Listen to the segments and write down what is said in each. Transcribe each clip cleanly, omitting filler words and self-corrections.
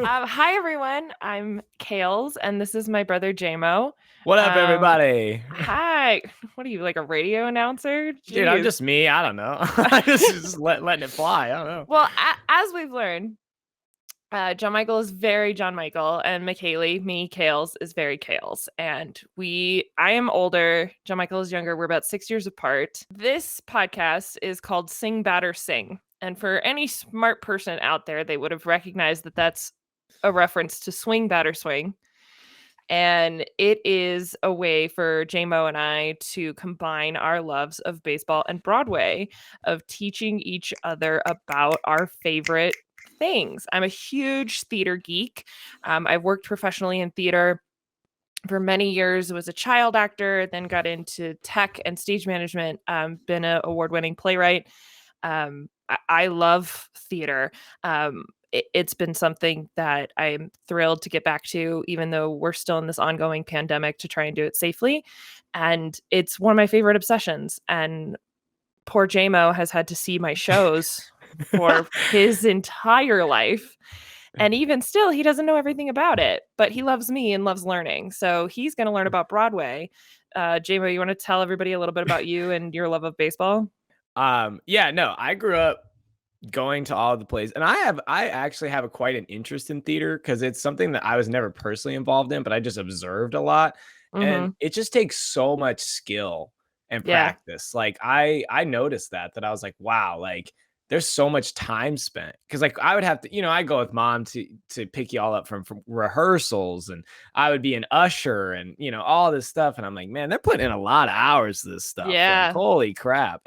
Hi everyone, I'm Kales, and this is my brother JMO. What up, Um, everybody? Hi. What are you, like a radio announcer? Dude, I'm Jeez. just me. I don't know. I just letting it fly. I don't know. Well, as we've learned, John Michael is very John Michael, and McKaylee, me, Kales, is very Kales. And I am older, John Michael is younger. We're about 6 years apart. This podcast is called Sing, Batter, Sing. And for any smart person out there, they would have recognized that that's a reference to Swing, Batter, Swing. And it is a way for JMO and I to combine our loves of baseball and Broadway, of teaching each other about our favorite things. I'm a huge theater geek. I've worked professionally in theater for many years, was a child actor, then got into tech and stage management, been an award-winning playwright. I love theater. It's been something that I'm thrilled to get back to, even though we're still in this ongoing pandemic, to try and do it safely. And it's one of my favorite obsessions. And poor JMO has had to see my shows for his entire life. And even still, he doesn't know everything about it, but he loves me and loves learning. So he's going to learn about Broadway. JMO, you want to tell everybody a little bit about you and your love of baseball? Yeah, no, I grew up going to all of the plays, and I actually have quite an interest in theater because it's something that I was never personally involved in, but I just observed a lot, and Mm-hmm. it just takes so much skill and Yeah. practice. Like I noticed that I was like, wow, like there's so much time spent because like I would have to, I go with mom to pick you all up from rehearsals, and I would be an usher and all this stuff, and I'm like, man, they're putting in a lot of hours to this stuff. Like, Yeah. holy crap.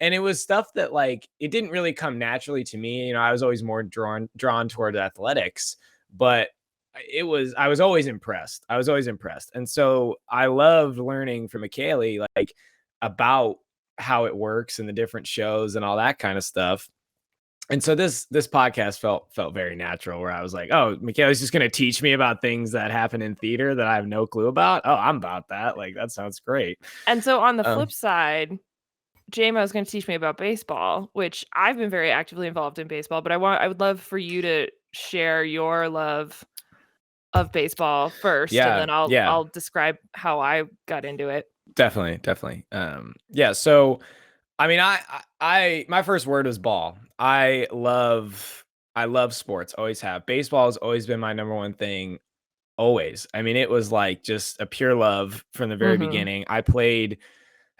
And it was stuff that like it didn't really come naturally to me. I was always more drawn toward athletics, but I was always impressed. I was always impressed. And so I loved learning from McKaylee like about how it works and the different shows and all that kind of stuff. And so this podcast felt very natural, where I was like, oh, Michaela's just gonna teach me about things that happen in theater that I have no clue about. Oh, I'm about that. Like, that sounds great. And so on the Um, flip side, JMO is going to teach me about baseball, which I've been very actively involved in baseball, but I would love for you to share your love of baseball first, and yeah, then yeah. I'll describe how I got into it. Definitely. Yeah. So, I mean, my first word was ball. I love sports. Always have. Baseball has always been my number one thing. Always. I mean, it was like just a pure love from the very Mm-hmm. beginning. I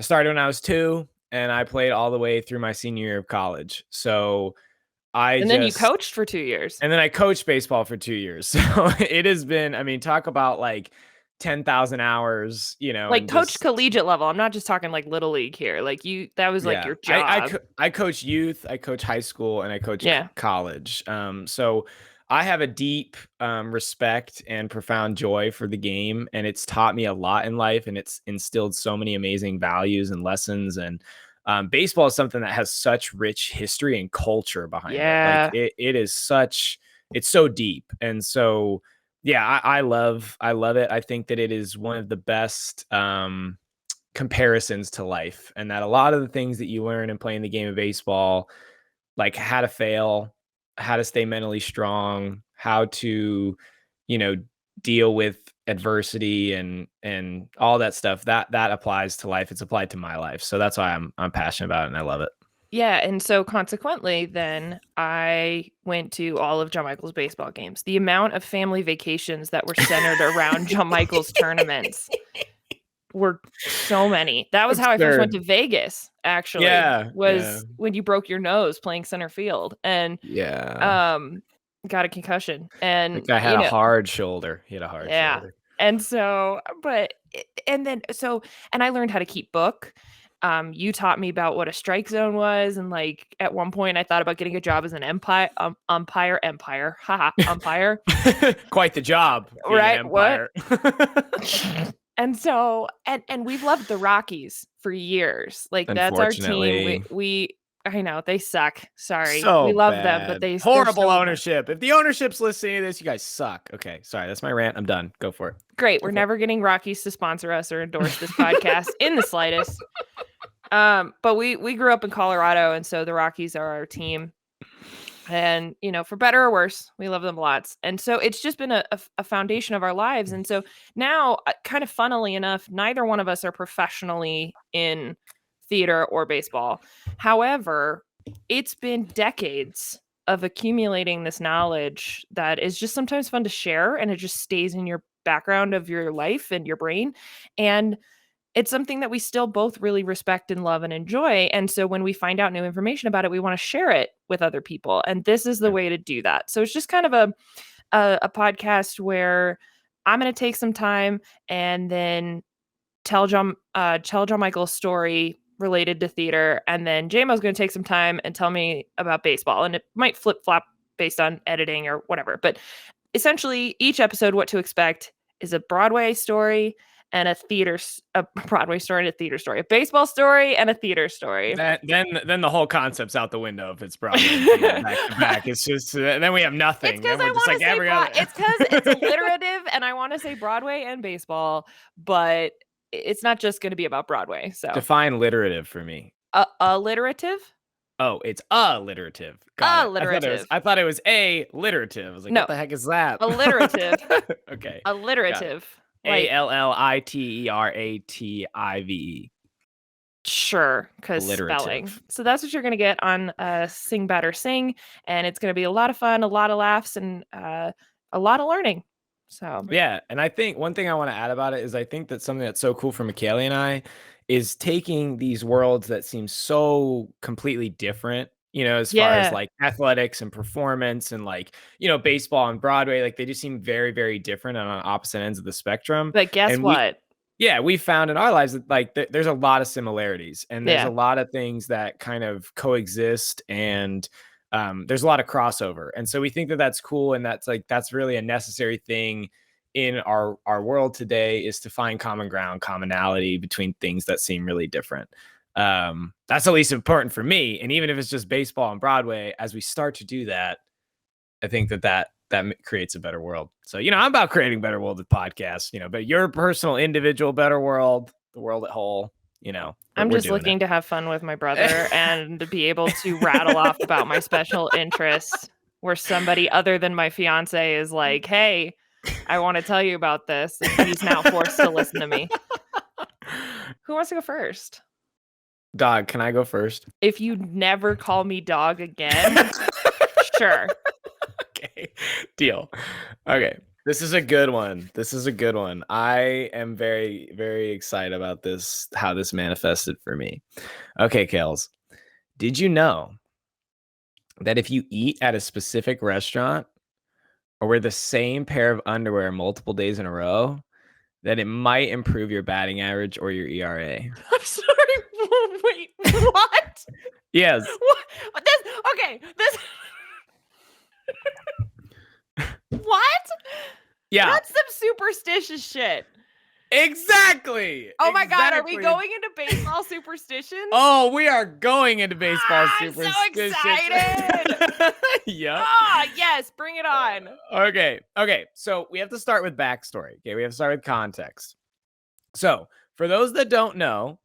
started when I was 2, and I played all the way through my senior year of college. So I And then you just, coached for 2 years. and then I coached baseball for 2 years. So it has been, I mean, talk about like 10,000 hours, Like and coach just, collegiate level. I'm not just talking like little league here. Like that was like yeah, your job. I coach youth, I coach high school, and I coach Yeah. college. So I have a deep respect and profound joy for the game, and it's taught me a lot in life, and it's instilled so many amazing values and lessons. And baseball is something that has such rich history and culture behind it. Like Yeah. it is such, it's so deep, and so yeah, I love it. I think that it is one of the best comparisons to life, and that a lot of the things that you learn in playing the game of baseball, like how to fail, how to stay mentally strong, how to, you know, deal with adversity and all that stuff, that applies to life. It's applied to my life. So that's why I'm passionate about it and I love it. Yeah, and so consequently, then I went to all of John Michael's baseball games. The amount of family vacations that were centered around John Michael's tournaments were so many. That was how I first went Absurd. to Vegas, actually, Yeah, yeah, was when you broke your nose playing center field and yeah. um got a concussion. That And guy had a hard shoulder. He had a hard yeah. shoulder. And so, and then and I learned how to keep book. You taught me about what a strike zone was, and like at one point I thought about getting a job as an haha, umpire, Quite the job being an right? What? empire. And so, and we've loved the Rockies for years. Like that's our team. Unfortunately, I know they suck. Sorry, we so love them, but bad. they're Horrible so bad. ownership. If the ownership's listening to this, you guys suck. Okay, sorry, that's my rant. I'm done. Go for it. Great. Go We're for never getting Rockies to sponsor us or endorse this podcast in the slightest. But we grew up in Colorado, and so the Rockies are our team. And, for better or worse, we love them lots. And so it's just been a foundation of our lives. And so now, kind of funnily enough, neither one of us are professionally in theater or baseball. However, it's been decades of accumulating this knowledge that is just sometimes fun to share, and it just stays in your background of your life and your brain. And it's something that we still both really respect and love and enjoy. And so when we find out new information about it, we want to share it with other people. And this is the way to do that. So it's just kind of a podcast where I'm going to take some time and then tell John Michael's story related to theater, and then JMO's going to take some time and tell me about baseball. And it might flip flop based on editing or whatever. But essentially, each episode, what to expect is a Broadway story and a Broadway story and a theater story, a baseball story and a theater story. Then the whole concept's out the window if it's Broadway and theater back to back. It's just then we have nothing. It's because I want to say it's because it's alliterative, and I want to say Broadway and baseball, but it's not just going to be about Broadway. So define literative for me. Alliterative. Oh, it's alliterative. Alliterative. I thought it was alliterative. I was like, no, what the heck is that? Alliterative. Okay. Alliterative. ALLITERATIVE. Sure, because spelling. So that's what you're going to get on Sing Better Sing, and it's going to be a lot of fun, a lot of laughs, and a lot of learning. So yeah, and I think one thing I want to add about it is I think that something that's so cool for McKaylee and I is taking these worlds that seem so completely different, as far as like athletics and performance and like, baseball and Broadway, like they just seem very, very different on opposite ends of the spectrum. But guess what? We found in our lives that like there's a lot of similarities, and there's a lot of things that kind of coexist, and there's a lot of crossover. And so we think that that's cool. And that's really a necessary thing in our world today, is to find common ground, commonality between things that seem really different. That's at least important for me. And even if it's just baseball and Broadway, as we start to do that, I think that creates a better world. So, I'm about creating a better world with podcasts, but your personal individual better world, the world at whole, I'm just looking to have fun with my brother and to be able to rattle off about my special interests, where somebody other than my fiance is like, hey, I want to tell you about this. And he's now forced to listen to me. Who wants to go first? Dog, can I go first? If you never call me dog again, sure. Okay, deal. Okay, this is a good one. I am very, very excited about this, how this manifested for me. Okay, Kales, did you know that if you eat at a specific restaurant or wear the same pair of underwear multiple days in a row, that it might improve your batting average or your ERA? I'm sorry. Wait, what? Yes. What? This. What? Yeah. That's some superstitious shit. Exactly. Oh my God, are we going into baseball superstitions? Oh, we are going into baseball superstitions. I'm so excited. Yeah. Yes, bring it on. Okay. So we have to start with backstory. Okay, we have to start with context. So for those that don't know,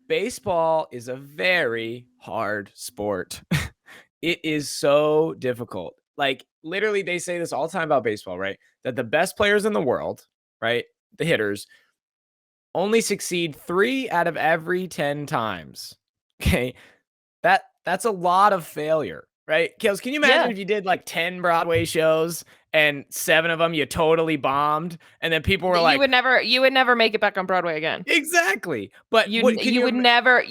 baseball is a very hard sport. It is so difficult. Like literally, they say this all the time about baseball, right? That the best players in the world, right, the hitters, only succeed 3 out of every 10 times. Okay, that's a lot of failure, right? Kales, can you imagine if you did like 10 Broadway shows and 7 of them you totally bombed, and then people were like, you would never make it back on Broadway again. Exactly. But you would never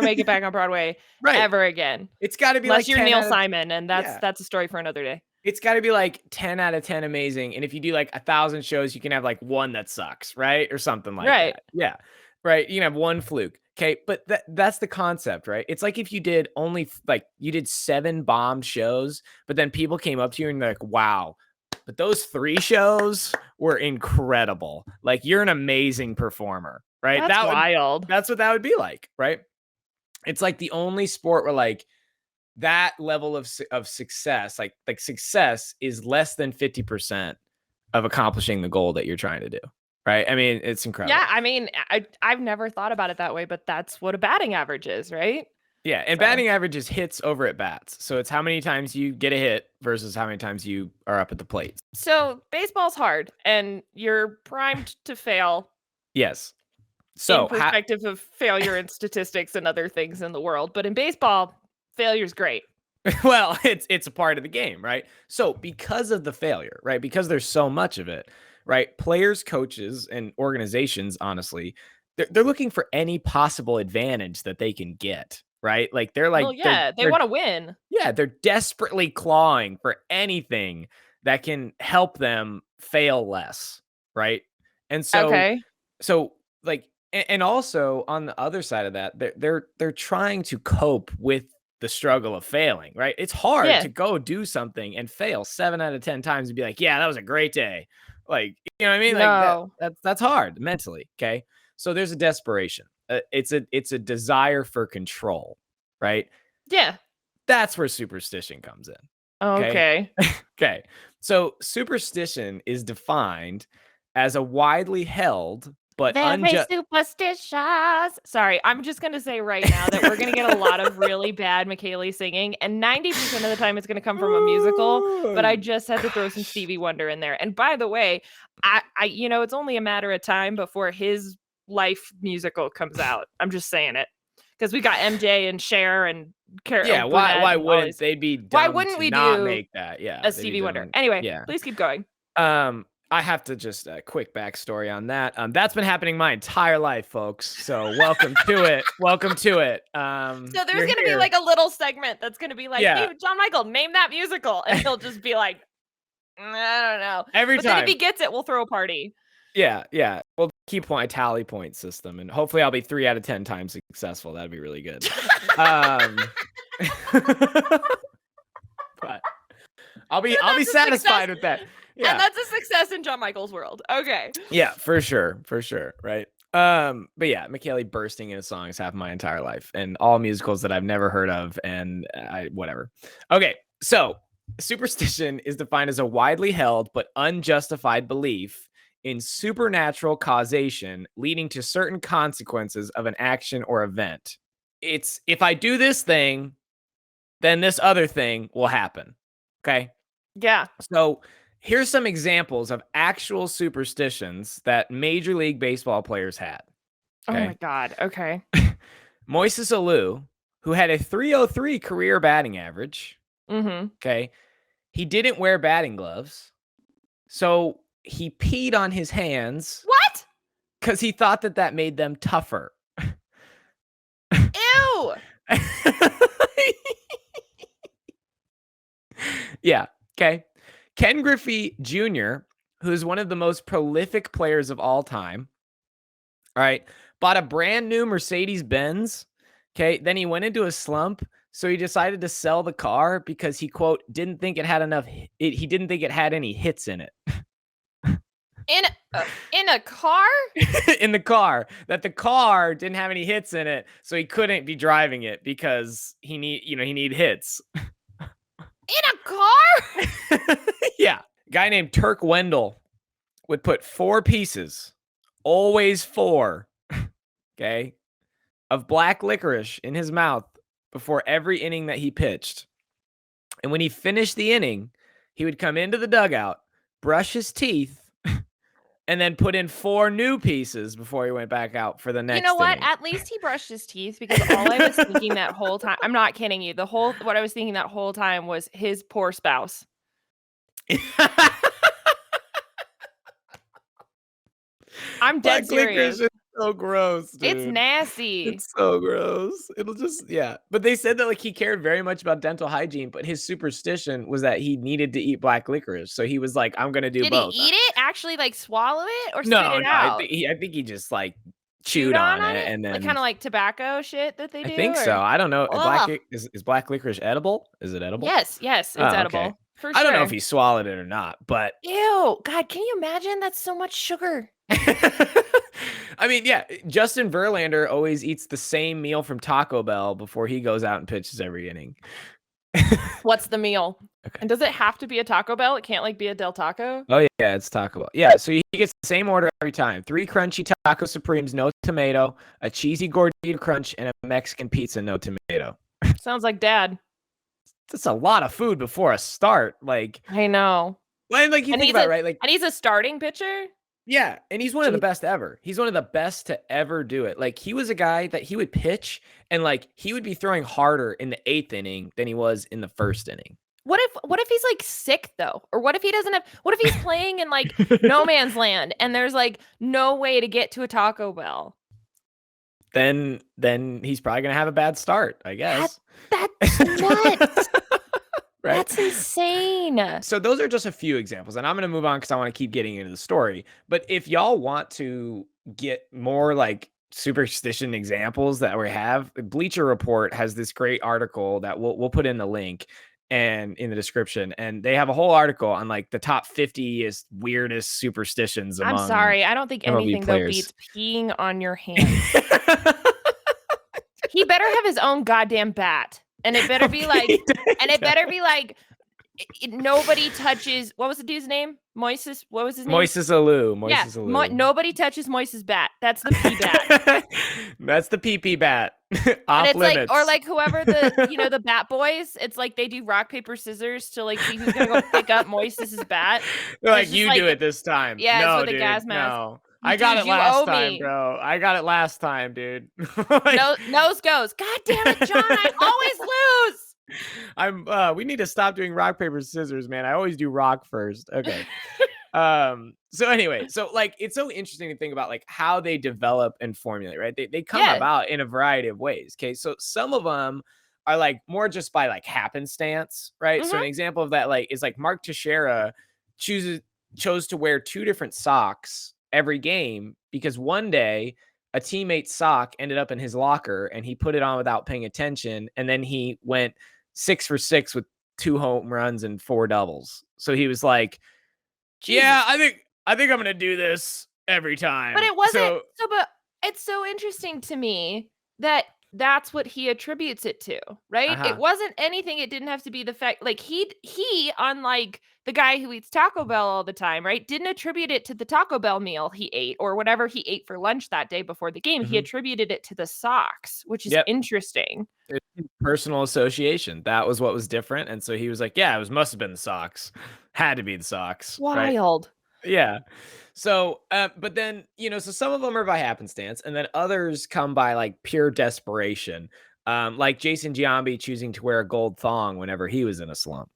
make it back on Broadway ever again. It's got to be unless like you're Neil Simon, and that's a story for another day. It's got to be like 10 out of 10 amazing. And if you do like 1,000 shows, you can have like 1 that sucks, right? Or something like that. Yeah. Right. You can have 1 fluke. Okay. But that's the concept, right? It's like if you did you did 7 bombed shows, but then people came up to you and they're like, wow, but those 3 shows were incredible. Like, you're an amazing performer, right? That's wild. That's what that would be like, right? It's like the only sport where like that level of success, like success is less than 50% of accomplishing the goal that you're trying to do. Right. I mean, it's incredible. Yeah. I mean, I've never thought about it that way, but that's what a batting average is, right? Yeah, and So. batting average is hits over at bats. So it's how many times you get a hit versus how many times you are up at the plate. So baseball's hard, and you're primed to fail Yes. in So perspective of failure and statistics and other things in the world. But in baseball, failure's great. well, it's a part of the game, right? So because of the failure, right? Because there's so much of it, right? Players, coaches, and organizations, honestly, they're looking for any possible advantage that they can get, right? Like Well, yeah, they want to win. yeah, they're desperately clawing for anything that can help them fail less, right? And Okay. so like and also on the other side of that, they're trying to cope with the struggle of failing, right? It's hard Yeah. to go do something and fail 7 out of 10 times and be like, "Yeah, that was a great day." Like, you know what I mean? Like No. that's hard mentally, okay? So there's a desperation. It's a desire for control, right? Yeah. That's where superstition comes in. Okay. Okay. Okay. So superstition is defined as a widely held but Very unjust. superstitious. Sorry, I'm just going to say right now that we're going to get a lot of really bad McKaylee singing, and 90% of the time it's going to come from a musical, but I just had to throw some Stevie Wonder in there. And by the way, it's only a matter of time before his life musical comes out. I'm just saying it. Because we got MJ and Cher and Yeah, Carol why Burnett why and all wouldn't these. they be Why dumb wouldn't to we not do make that? Yeah, a they'd be Stevie Wonder? dumb. Anyway, Yeah. please keep going. I have to just a quick backstory on that. That's been happening my entire life, folks. So welcome to it. Welcome to it. So there's You're going to be here. like a little segment that's going to be like, Yeah. hey, John Michael, name that musical. And he'll just be like, I don't know. Every But time. then if he gets it, we'll throw a party. Yeah. We'll keep tally point system, and hopefully I'll be 3 out of 10 times successful. That'd be really good. But I'll be satisfied with that. Yeah. And that's a success in John Michael's world. Okay. Yeah, for sure, right? But yeah, McKaylee bursting into songs half my entire life, and all musicals that I've never heard of, and whatever. Okay, so superstition is defined as a widely held but unjustified belief in supernatural causation leading to certain consequences of an action or event. It's if I do this thing, then this other thing will happen. Okay. Yeah. So here's some examples of actual superstitions that Major League Baseball players had. Okay? Oh my God. Okay. Moises Alou, who had a 303 career batting average. Mm-hmm. Okay. He didn't wear batting gloves. So he peed on his hands. What? Because he thought that made them tougher. Ew. Yeah. Okay. Ken Griffey Jr., who's one of the most prolific players of all time, all right, bought a brand new Mercedes Benz. Okay. Then he went into a slump. So he decided to sell the car because he, quote, didn't think it had enough. He didn't think it had any hits in it. In a car? In the car. That the car didn't have any hits in it. So he couldn't be driving it because he need hits. In a car? Yeah. A guy named Turk Wendell would put 4 pieces, always 4, okay, of black licorice in his mouth before every inning that he pitched. And when he finished the inning, he would come into the dugout, brush his teeth, and then put in 4 new pieces before he went back out for the next. You know what? inning. At least he brushed his teeth, because all I was thinking that whole time, I'm not kidding you. What I was thinking that whole time was his poor spouse. I'm dead serious. Is so gross, dude. It's nasty. It's so gross. It'll just, yeah. But they said that like he cared very much about dental hygiene, but his superstition was that he needed to eat black licorice. So he was like, I'm gonna do both. Did he eat it? Actually, like swallow it or spit No, it out? I think he just like chewed on it and then like kind of like tobacco shit that they do. I think so. I don't know. Ugh. Is black licorice edible? Is it edible? Yes, it's edible. Okay. For sure. I don't know if he swallowed it or not, but ew, God, can you imagine? That's so much sugar. I mean, yeah, Justin Verlander always eats the same meal from Taco Bell before he goes out and pitches every inning. What's the meal? Okay. And does it have to be a Taco Bell? It can't like be a Del Taco? Oh yeah, it's Taco Bell. Yeah, so he gets the same order every time. 3 crunchy taco supremes, no tomato, a cheesy gordita crunch, and a Mexican pizza, no tomato. Sounds like dad. That's a lot of food before a start. Like, I know. like you And think he's about a it, right? Like, and he's a starting pitcher. yeah, and he's one of the Jeez. best ever. He's one of the best to ever do it. Like, he was a guy that he would pitch, and like he would be throwing harder in the 8th inning than he was in the 1st inning. What if he's like sick though? Or what if he doesn't have what if he's playing in like no man's land and there's like no way to get to a Taco Bell? Then he's probably gonna have a bad start, I guess. That's nuts. Right? That's insane. So those are just a few examples, and I'm going to move on because I want to keep getting into the story. But if y'all want to get more like superstition examples that we have, Bleacher Report has this great article that we'll put in the link and in the description, and they have a whole article on like the top 50th weirdest superstitions among I'm sorry. I don't think MLB anything though players. beats peeing on your hands. He better have his own goddamn bat. And it better be like, nobody touches. What was the dude's name? Moises. What was his name? Moises Alou. Nobody touches Moises' bat. That's the pee bat. That's the pee bat. And it's limits. like, or like whoever the bat boys. It's like they do rock paper scissors to like see who's gonna go pick up Moises' bat. They're like, you do it this time. Yeah, no, it's with dude, a gas mask. No. I got it last time, bro. I got it last time, dude. Nose goes. God damn it, John! I always lose. We need to stop doing rock paper scissors, man. I always do rock first. Okay. So anyway, so like it's so interesting to think about like how they develop and formulate, right? They come about in a variety of ways. Okay. So some of them are like more just by like happenstance, right? So an example of that like is like Mark Teixeira chose to wear 2 different socks every game because one day a teammate's sock ended up in his locker and he put it on without paying attention, and then he went 6 for 6 with 2 home runs and 4 doubles. So he was like, Jesus. Yeah, I think I'm gonna do this every time. But it wasn't but it's so interesting to me that that's what he attributes it to, right? It wasn't anything. It didn't have to be the fact like he unlike the guy who eats Taco Bell all the time, right? Didn't attribute it to the Taco Bell meal he ate or whatever he ate for lunch that day before the game. He attributed it to the socks, which is interesting. Personal association. That was what was different. And so he was like, yeah, must have been the socks. Had to be the socks. Wild. Right? Yeah. So, but then, so some of them are by happenstance and then others come by like pure desperation. Like Jason Giambi choosing to wear a gold thong whenever he was in a slump.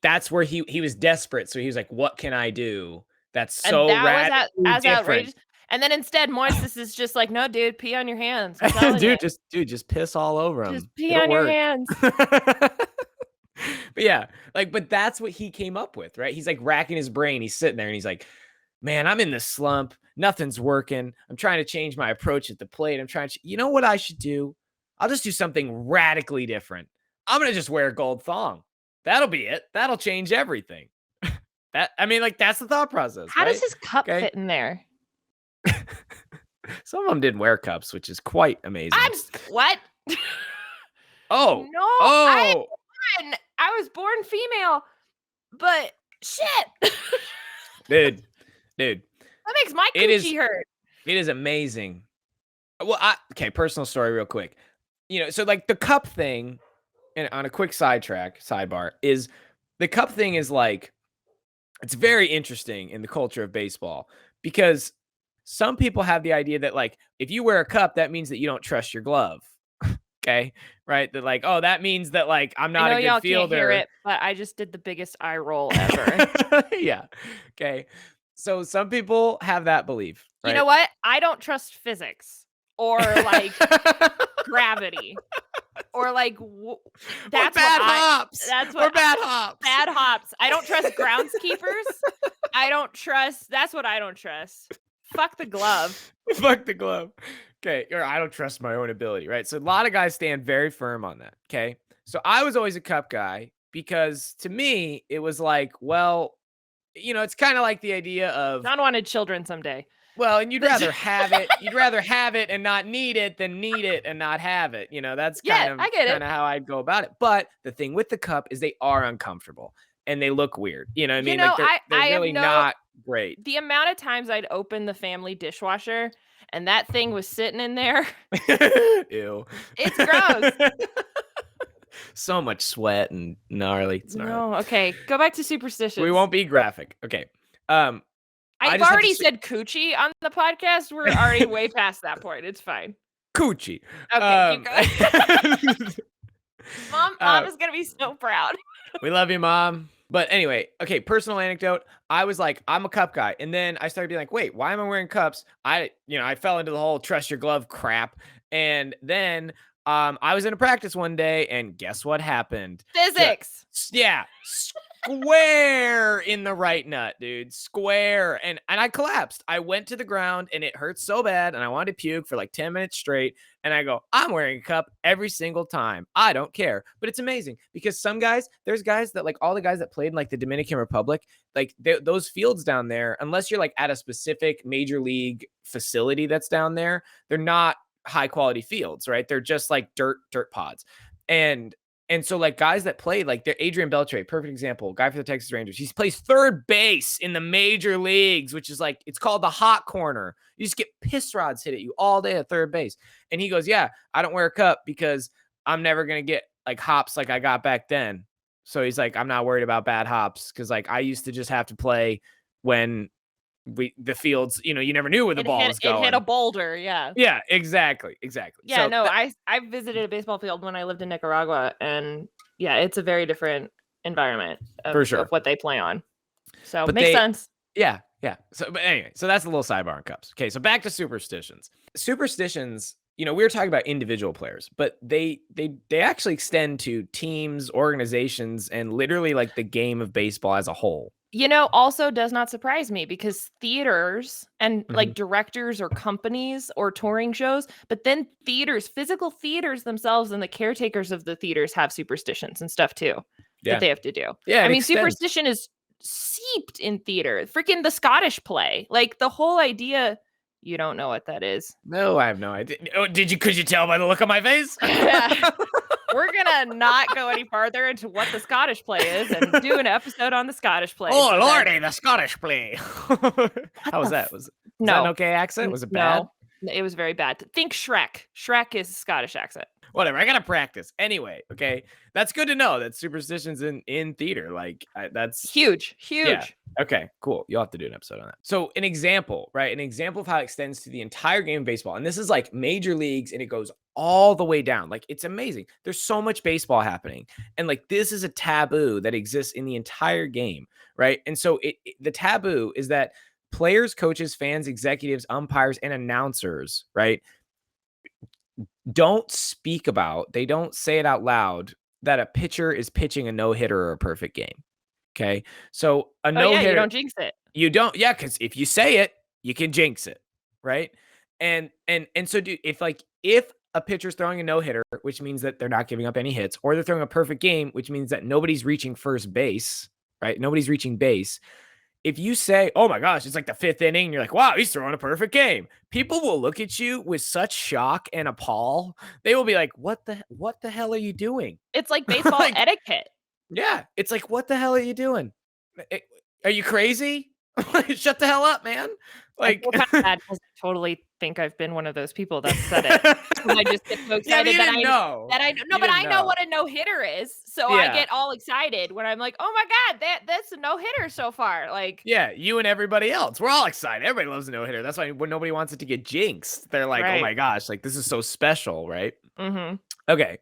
That's where he was desperate. So he was like, what can I do? That's so radically different. Outrageous. And then instead, Moises is just like, no, dude, pee on your hands. Just piss all over him. Just pee on your hands. But yeah, but that's what he came up with, right? He's like racking his brain. He's sitting there and he's like, man, I'm in this slump. Nothing's working. I'm trying to change my approach at the plate. You know what I should do? I'll just do something radically different. I'm going to just wear a gold thong. That'll be it. That'll change everything. That's the thought process. How does his cup fit in there? Some of them didn't wear cups, which is quite amazing. What? Oh. No. Oh. I was born female, but shit. Dude. That makes my coochie hurt. It is amazing. Well, personal story real quick. So like the cup thing, and on a quick sidebar, is the cup thing is like, it's very interesting in the culture of baseball because some people have the idea that like, if you wear a cup, that means that you don't trust your glove. Okay. Right. That like, oh, that means that like, I'm not a good y'all fielder. Can't hear it, but I just did the biggest eye roll ever. Yeah. Okay. So some people have that belief. Right? You know what? I don't trust physics or like gravity or like that's bad hops. That's what bad hops. Bad hops. I don't trust groundskeepers. That's what I don't trust. Fuck the glove. Fuck the glove. Okay. Or I don't trust my own ability. Right. So a lot of guys stand very firm on that. Okay. So I was always a cup guy because to me, it was like, well, it's kind of like the idea of John wanted children someday. Well, and you'd rather have it. You'd rather have it and not need it than need it and not have it. That's kind of how I'd go about it. But the thing with the cup is they are uncomfortable and they look weird. You know what I mean? They're really not Great. the amount of times I'd open the family dishwasher and that thing was sitting in there, Ew. it's gross. So much sweat and gnarly. It's gnarly. No, okay, go back to We superstitions. won't be graphic. Okay. I I've just have to already said coochie on the podcast. We're already way past that point. It's fine. coochie. Okay, keep going. Mom Uh, is gonna be so proud. we love you, Mom. But anyway, okay, personal anecdote. I was like, I'm a cup guy. And then I started being like, wait, why am I wearing cups? I fell into the whole trust your glove crap. And then I was in a practice one day, and guess what happened? Physics. Yeah, square in the right nut, dude. Square. And I collapsed. I went to the ground and it hurt so bad and I wanted to puke for like 10 minutes straight. And I go, I'm wearing a cup every single time. I don't care. But it's amazing because there's guys that like all the guys that played in like the Dominican Republic, like those fields down there, unless you're like at a specific major league facility that's down there, they're not high quality fields, right? They're just like dirt pods. And so like guys that played, like they're Adrian Beltre, perfect example, guy for the Texas Rangers. He plays third base in the major leagues, which is like, it's called the hot corner. You just get piss rods hit at you all day at third base. And he goes, yeah, I don't wear a cup because I'm never going to get like hops like I got back then. So he's like, I'm not worried about bad hops because like I used to just have to play when the fields, you never knew where the ball was going. It hit a boulder, yeah. Yeah, exactly. Yeah, So no, I visited a baseball field when I lived in Nicaragua, and yeah, it's a very different environment For sure. of what they play on. So But makes sense. Yeah. So, but anyway, so that's a little sidebar on cups. Okay, so back to superstitions. Superstitions, we were talking about individual players, but they actually extend to teams, organizations, and literally like the game of baseball as a whole. Also does not surprise me because theaters and like directors or companies or touring shows, but then physical theaters themselves and the caretakers of the theaters have superstitions and stuff too that they have to do. Yeah. I mean, superstition is seeped in theater. Freaking the Scottish play. Like the whole idea, you don't know what that is. No, I have no idea. Oh, could you tell by the look on my face? Yeah. We're gonna not go any farther into what the Scottish play is and do an episode on the Scottish play. Oh lordy, the Scottish play. How was that? Was that an okay accent? Was it bad? No, it was very bad. Think Shrek. Shrek is a Scottish accent. Whatever. I gotta practice anyway. Okay, that's good to know that superstitions in theater, like that's huge. Yeah. Okay, cool. You'll have to do an episode on that. So an example, right? An example of how it extends to the entire game of baseball, and this is like major leagues, and it goes all the way down. Like it's amazing. There's so much baseball happening, and like this is a taboo that exists in the entire game, right? And so the taboo is that players, coaches, fans, executives, umpires, and announcers, right, don't speak about, they don't say it out loud that a pitcher is pitching a no-hitter or a perfect game. Okay. So a no-hitter, you don't jinx it. You don't, yeah, because if you say it, you can jinx it. Right. And so dude, if a pitcher's throwing a no-hitter, which means that they're not giving up any hits, or they're throwing a perfect game, which means that nobody's reaching first base, right? Nobody's reaching base. If you say, oh my gosh, it's like the fifth inning, and you're like, wow, he's throwing a perfect game, people will look at you with such shock and appall. They will be like, what the hell are you doing? It's like baseball etiquette. Yeah. It's like, what the hell are you doing? Are you crazy? Shut the hell up, man. Like, I feel kind of bad because I totally think I've been one of those people that said it. I just get so excited that I know. But I know what a no-hitter is. So I get all excited when I'm like, oh my God, that's a no-hitter so far. Like, yeah, you and everybody else. We're all excited. Everybody loves a no-hitter. That's why when nobody wants it to get jinxed, they're like, oh my gosh, like this is so special, right? Mm-hmm. Okay.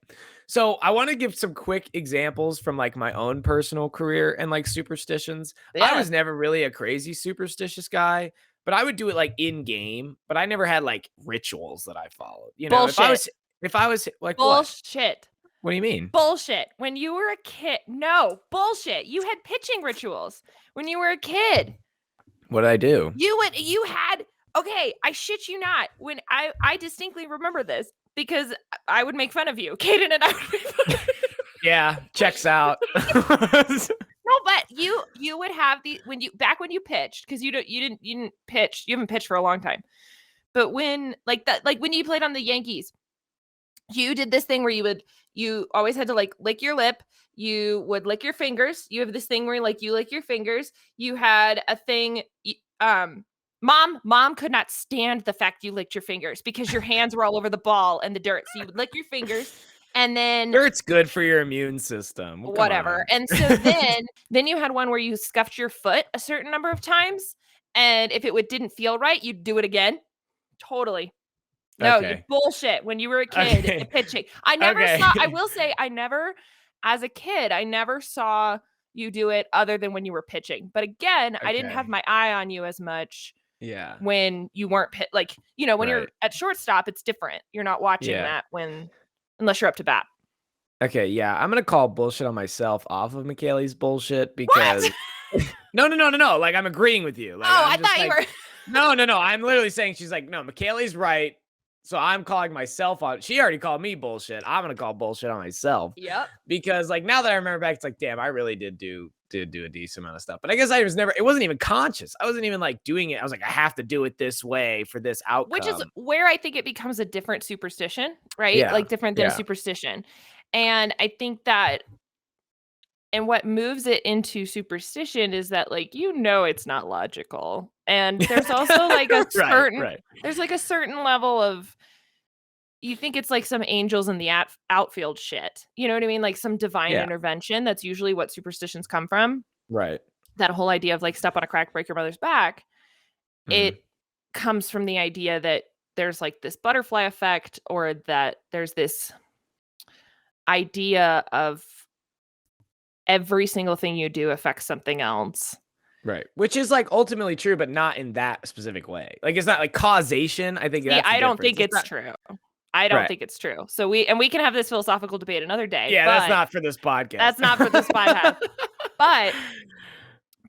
So I want to give some quick examples from like my own personal career and like superstitions. Yeah. I was never really a crazy superstitious guy, but I would do it like in game, but I never had like rituals that I followed. Bullshit. If I was like, bullshit. What do you mean? Bullshit. When you were a kid, no, bullshit. You had pitching rituals when you were a kid. What did I do? You had, okay, I shit you not. When I distinctly remember this because I would make fun of you. Kaden and I would make fun of you. Yeah, checks out. No, but you would have when you pitched, because you didn't pitch, you haven't pitched for a long time. But when when you played on the Yankees, you did this thing where you always had to like lick your lip. You would lick your fingers. You have this thing where like you lick your fingers. You had a thing, mom could not stand the fact you licked your fingers because your hands were all over the ball and the dirt. So you would lick your fingers and then Dirt's good for your immune system. Well, come whatever. on. And so then you had one where you scuffed your foot a certain number of times, and if didn't feel right, you'd do it again. Totally. No, you Okay. bullshit. When you were a kid, Okay. pitching. I never Okay. saw, I will say, as a kid, I never saw you do it other than when you were pitching. But again, I didn't have Okay. my eye on you as much Yeah. when you weren't like, when you're Right. at shortstop, it's different. You're not watching Yeah. that unless you're up to bat. Okay, yeah, I'm gonna call bullshit on myself off of McKaylee's bullshit What? because no. Like, I'm agreeing with you. Like, Oh, I'm I just thought you like, were. no. I'm literally saying she's like, no, McKaylee's right. So I'm calling myself on. She already called me bullshit. I'm gonna call bullshit on myself Yep. because, like, now that I remember back, it's like, damn, I really did do a decent amount of stuff. But I guess I was never. It wasn't even conscious. I wasn't even like doing it. I was like, I have to do it this way for this outcome. Which is where I think it becomes a different superstition, right? Yeah. Like different than a Yeah. superstition. And I think that, and what moves it into superstition is that, like, it's not logical. And there's also like a certain, right. there's like a certain level of, you think it's like some angels in the outfield shit. You know what I mean? Like some divine Yeah. intervention. That's usually what superstitions come from. Right. That whole idea of like step on a crack, break your mother's back. Mhm. It comes from the idea that there's like this butterfly effect, or that there's this idea of every single thing you do affects something else. Right. Which is like ultimately true, but not in that specific way. Like, it's not like causation. I think See, that's the I don't difference. think it's true. I don't Right. think it's true. So we can have this philosophical debate another day. Yeah, but that's not for this podcast. That's not for this podcast.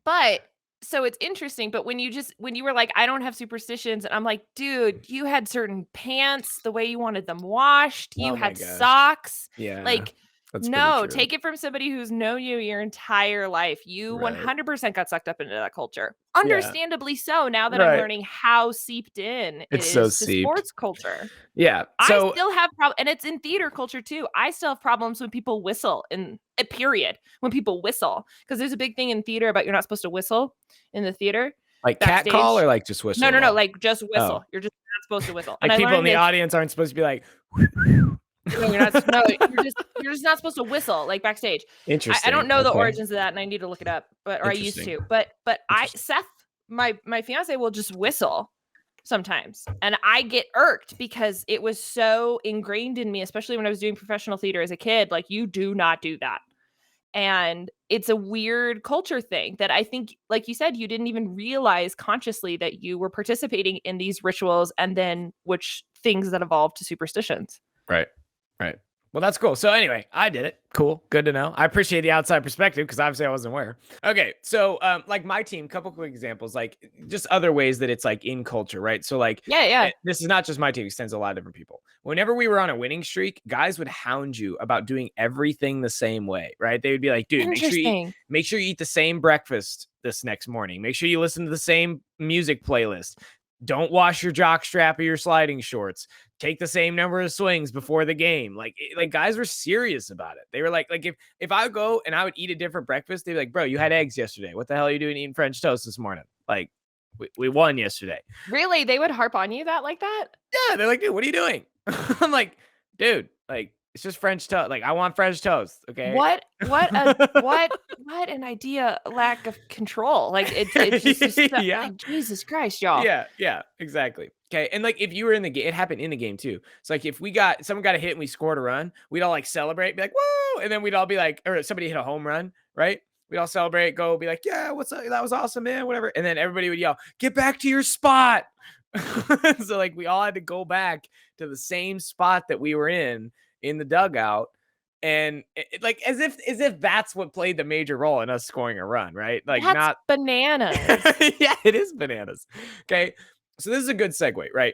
But so it's interesting. But when you were like, I don't have superstitions, and I'm like, dude, you had certain pants the way you wanted them washed. You Oh my had gosh. socks. Yeah. Like, That's no, pretty true. take it from somebody who's known you your entire life. You Right. 100% got sucked up into that culture. Yeah. Understandably so, now that I'm Right. learning how seeped in it It's is so to seeped. sports culture. Yeah. I So still have problems, and it's in theater culture too. I still have problems when people whistle period. When people whistle, because there's a big thing in theater about you're not supposed to whistle in the theater. like Backstage. cat call or like just whistle? No, at all? like just whistle. Oh. You're just not supposed to whistle. Like, And I people in learned the this. audience aren't supposed to be like, No, you're not. No, you're just not supposed to whistle like backstage. interesting. I don't know the Okay. origins of that, and I need to look it up. Or I used to. But Seth, my fiance, will just whistle sometimes, and I get irked because it was so ingrained in me, especially when I was doing professional theater as a kid. Like, you do not do that. And it's a weird culture thing that I think, like you said, you didn't even realize consciously that you were participating in these rituals, and then which things that evolved to superstitions. Right. Right. Well, that's cool. So anyway, I did it. Cool. Good to know. I appreciate the outside perspective because obviously I wasn't aware. Okay. So like my team, couple quick examples, like just other ways that it's like in culture, right? So like, Yeah. this is not just my team, it extends to a lot of different people. Whenever we were on a winning streak, guys would hound you about doing everything the same way, right? They would be like, dude, make sure you eat the same breakfast this next morning. Make sure you listen to the same music playlist. Don't wash your jock strap or your sliding shorts. Take the same number of swings before the game. Like guys were serious about it. They were like if I would go and I would eat a different breakfast, they'd be like, bro, you had eggs yesterday. What the hell are you doing eating French toast this morning? Like, we won yesterday. Really? They would harp on you like that? Yeah, they're like, dude, what are you doing? I'm like, dude, like, it's just French toast. Like, I want French toast. Okay. What an idea, lack of control. Like it's just yeah. like, Jesus Christ, y'all. Yeah, exactly. Okay. And like if you were in the game, it happened in the game too. It's like if someone got a hit and we scored a run, we'd all like celebrate, be like, whoa, and then we'd all be like, or somebody hit a home run, right? We'd all celebrate, go be like, yeah, what's up? That was awesome, man, whatever. And then everybody would yell, get back to your spot. So like we all had to go back to the same spot that we were in the dugout, and like as if that's what played the major role in us scoring a run, right? Like, That's not bananas. Yeah, it is bananas. Okay, so this is a good segue, right?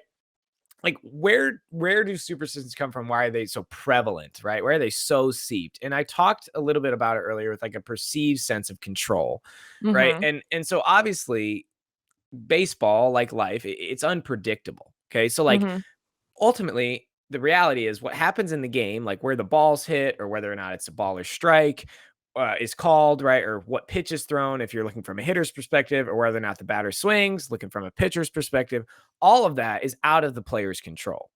Like, where do superstitions come from? Why are they so prevalent, right? Why are they so seeped? And I talked a little bit about it earlier with like a perceived sense of control, right? And so obviously baseball, like life, it's unpredictable. Okay, so like ultimately the reality is what happens in the game, like where the ball's hit or whether or not it's a ball or strike, is called, right? Or what pitch is thrown if you're looking from a hitter's perspective, or whether or not the batter swings, looking from a pitcher's perspective. All of that is out of the player's control,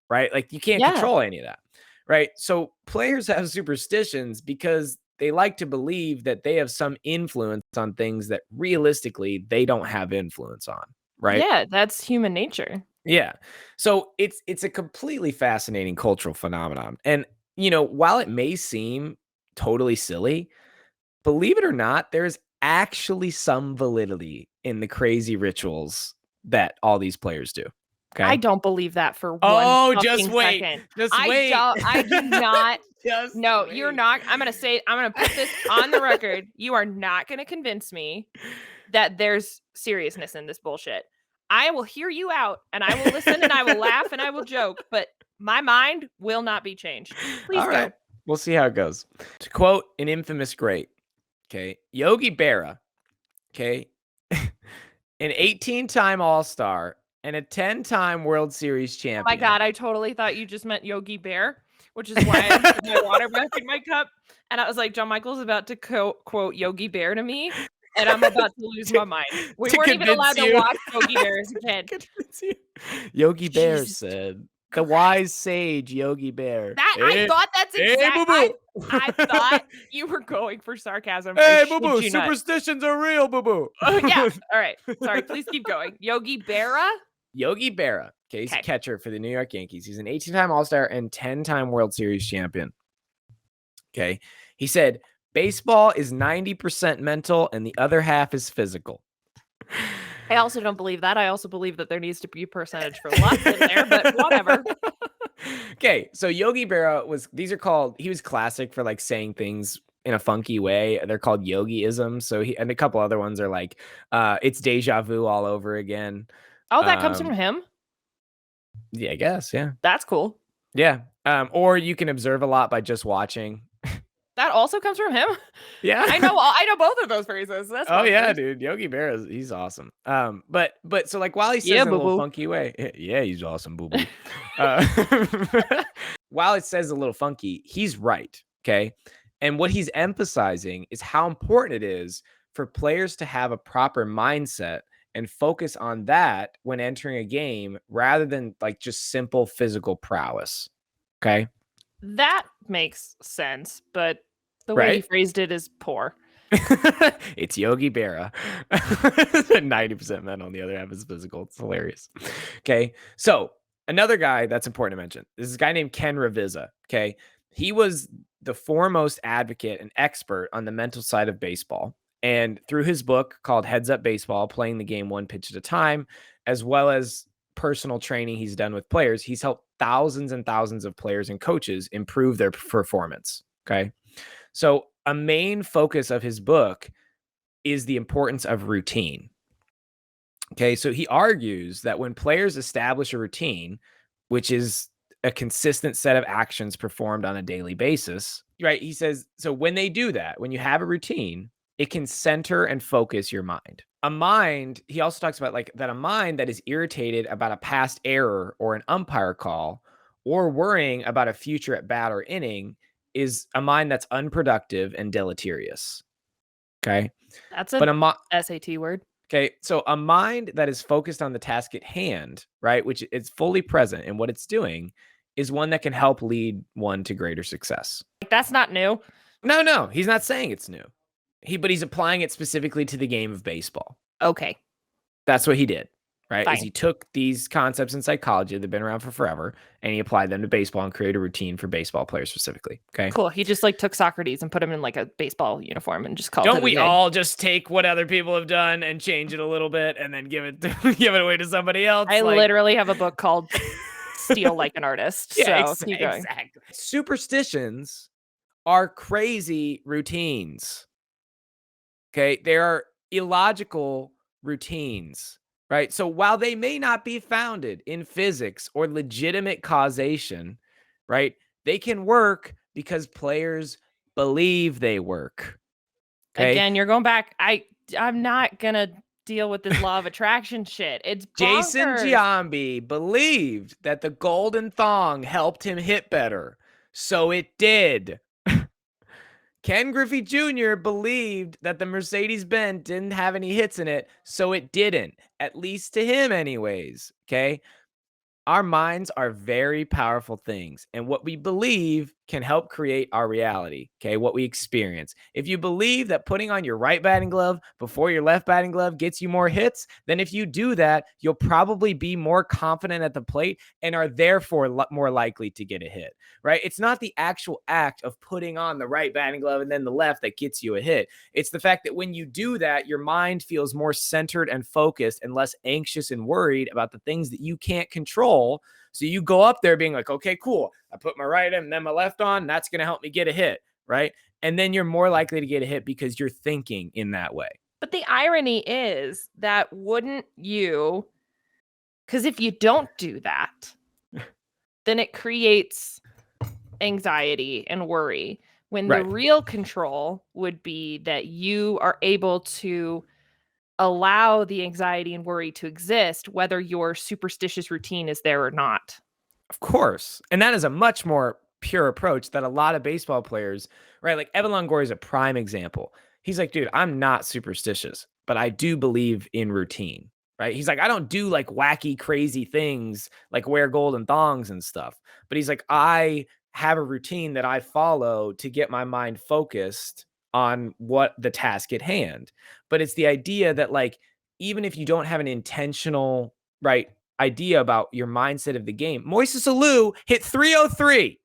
right? Like you can't Yeah. control any of that, right? So players have superstitions because they like to believe that they have some influence on things that realistically they don't have influence on, right? Yeah, that's human nature. Yeah. So it's a completely fascinating cultural phenomenon. And while it may seem totally silly, believe it or not, there's actually some validity in the crazy rituals that all these players do. I Okay. don't believe that for one Oh, just fucking wait. second. Just wait. I do not. Just No, wait. you're not. I'm going to put this on the record. You are not going to convince me that there's seriousness in this bullshit. I will hear you out and I will listen and I will laugh and I will joke, but my mind will not be changed. Please All go. right. We'll see how it goes. To quote an infamous great, okay, Yogi Berra, okay, an 18-time All-Star and a 10-time World Series champion. Oh my God, I totally thought you just meant Yogi Bear, which is why I put my water back in my cup. And I was like, John Michael's about to quote Yogi Bear to me, and I'm about to lose my mind. We weren't even allowed to watch Yogi Bear as a kid. Yogi Bear Jesus said, the wise sage Yogi Bear. I thought that's exact. I thought you were going for sarcasm. Hey, boo boo, superstitions are real, boo boo. Oh, yeah. All right. Sorry. Please keep going. Yogi Berra? Yogi Berra. Okay, he's a catcher for the New York Yankees. He's an 18-time All-Star and 10-time World Series champion. Okay. He said, baseball is 90% mental and the other half is physical. I also don't believe that. I also believe that there needs to be a percentage for luck in there, but whatever. Okay, so Yogi Berra he was classic for like saying things in a funky way. They're called Yogi-isms. So and a couple other ones are like, it's deja vu all over again. Oh, that comes from him? Yeah, I guess. Yeah. That's cool. Yeah. Or you can observe a lot by just watching. That also comes from him? Yeah. I know both of those phrases. That's yeah, dude. Yogi Berra, he's awesome. But so like while he says in a little funky way, yeah, he's awesome, boo boo. While it says a little funky, he's right. Okay. And what he's emphasizing is how important it is for players to have a proper mindset and focus on that when entering a game rather than like just simple physical prowess. Okay. That makes sense, but the way he phrased it is poor. It's Yogi Berra. 90% mental, on the other half is physical. It's hilarious. Okay. So another guy that's important to mention. This is a guy named Ken Ravizza. Okay. He was the foremost advocate and expert on the mental side of baseball. And through his book called Heads Up Baseball, playing the game one pitch at a time, as well as personal training he's done with players, he's helped thousands and thousands of players and coaches improve their performance. Okay. So a main focus of his book is the importance of routine. Okay. So he argues that when players establish a routine, which is a consistent set of actions performed on a daily basis, right? He says, so when they do that, when you have a routine, it can center and focus your mind. A mind, he also talks about like that a mind that is irritated about a past error or an umpire call or worrying about a future at bat or inning is a mind that's unproductive and deleterious. Okay. That's a SAT word. Okay. So a mind that is focused on the task at hand, right, which is fully present in what it's doing, is one that can help lead one to greater success. That's not new. No, he's not saying it's new. But he's applying it specifically to the game of baseball. Okay. That's what he did, right? Fine. Is he took these concepts in psychology that have been around for forever and he applied them to baseball and created a routine for baseball players specifically. Okay. Cool. He just like took Socrates and put him in like a baseball uniform and just called it. Don't we all just take what other people have done and change it a little bit and then give it away to somebody else? I literally have a book called Steal Like an Artist. Yeah, so keep going. Exactly. Superstitions are crazy routines. Okay. They are illogical routines, right? So while they may not be founded in physics or legitimate causation, right, they can work because players believe they work. Okay? Again, you're going back. I'm not gonna deal with this law of attraction shit. It's Jason bonkers. Giambi believed that the golden thong helped him hit better, so it did. Ken Griffey Jr. believed that the Mercedes-Benz didn't have any hits in it, so it didn't, at least to him anyways, okay? Our minds are very powerful things, and what we believe can help create our reality, okay? What we experience. If you believe that putting on your right batting glove before your left batting glove gets you more hits, then if you do that, you'll probably be more confident at the plate and are therefore more likely to get a hit, right? It's not the actual act of putting on the right batting glove and then the left that gets you a hit. It's the fact that when you do that, your mind feels more centered and focused and less anxious and worried about the things that you can't control. So you go up there being like, okay, cool. I put my right and then my left on. That's going to help me get a hit, right? And then you're more likely to get a hit because you're thinking in that way. But the irony is that wouldn't you, because if you don't do that, then it creates anxiety and worry, when the real control would be that you are able to allow the anxiety and worry to exist, whether your superstitious routine is there or not. Of course. And that is a much more pure approach that a lot of baseball players, right? Like Evan Longoria is a prime example. He's like, dude, I'm not superstitious, but I do believe in routine, right? He's like, I don't do like wacky, crazy things like wear golden thongs and stuff. But he's like, I have a routine that I follow to get my mind focused on what the task at hand. But it's the idea that, like, even if you don't have an intentional, right, idea about your mindset of the game, Moises Alou hit 303.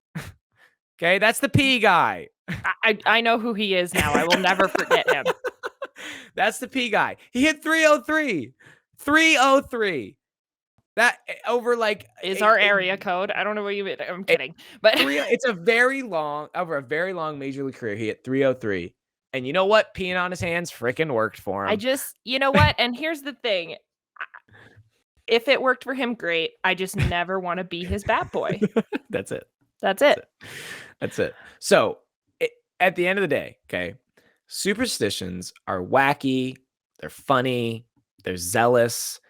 Okay, that's the P guy. I know who he is now. I will never forget him. That's the P guy. He hit 303. 303. That over like is our area code. I don't know what you mean. I'm kidding. But it's a very long, over a very long major league career. He hit 303. And you know what? Peeing on his hands freaking worked for him. You know what? And here's the thing. If it worked for him, great. I just never want to be his bat boy. That's it. That's it. That's it. So at the end of the day, okay, superstitions are wacky. They're funny. They're zealous.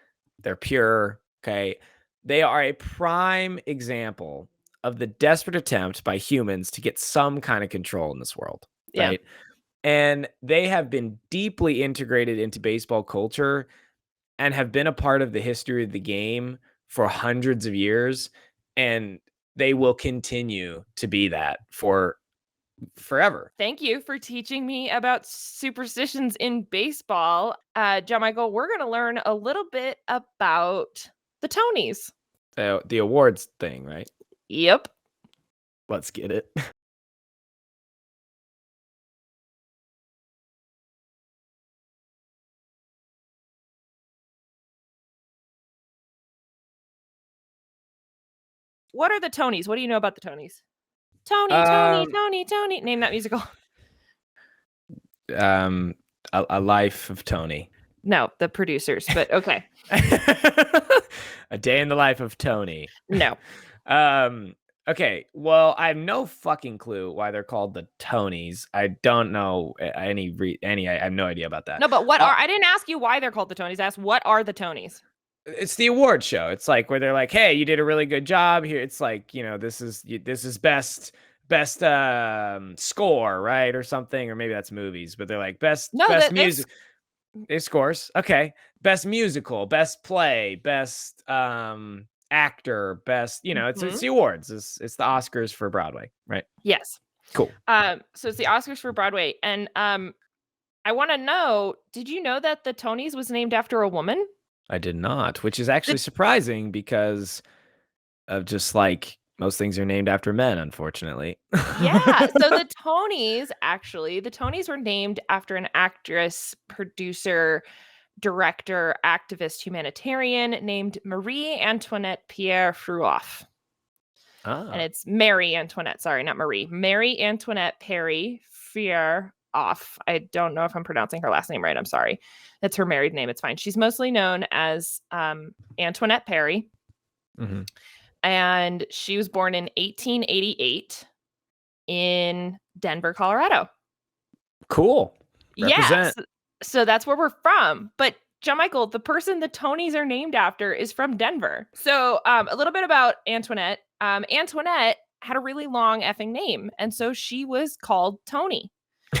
They're pure. Okay. They are a prime example of the desperate attempt by humans to get some kind of control in this world. Right. Yeah. And they have been deeply integrated into baseball culture and have been a part of the history of the game for hundreds of years. And they will continue to be that for forever. Thank you for teaching me about superstitions in baseball. John Michael, we're going to learn a little bit about the Tonys. The awards thing, right? Yep. Let's get it. What are the Tonys? What do you know about the Tonys? Tony. Name that musical. A Life of Tony. No, the producers, but okay. A Day in the Life of Tony. No. Okay. Well, I have no fucking clue why they're called the Tonys. I don't know any. I have no idea about that. No, but what are? I didn't ask you why they're called the Tonys. I asked what are the Tonys. It's the award show. It's like where they're like, "Hey, you did a really good job here." It's like, you know, this is best score, right, or something, or maybe that's movies. But they're like best music. It scores. Okay, best musical, best play, best actor, best. You know, it's the awards. It's the Oscars for Broadway, right? Yes. Cool. So it's the Oscars for Broadway, and I want to know: did you know that the Tonys was named after a woman? I did not, which is actually surprising because of just like most things are named after men, unfortunately. Yeah. So the Tonys were named after an actress, producer, director, activist, humanitarian named Marie Antoinette Pierre Fruoff. And it's Mary Antoinette. Sorry, not Marie. Mary Antoinette Perry Fruoff. I don't know if I'm pronouncing her last name right. I'm sorry. That's her married name. It's fine. She's mostly known as Antoinette Perry. Mm-hmm. And she was born in 1888 in Denver, Colorado. Cool. Represent. Yeah. So that's where we're from. But John Michael, the person the Tonys are named after, is from Denver. So a little bit about Antoinette. Antoinette had a really long effing name, and so she was called Tony.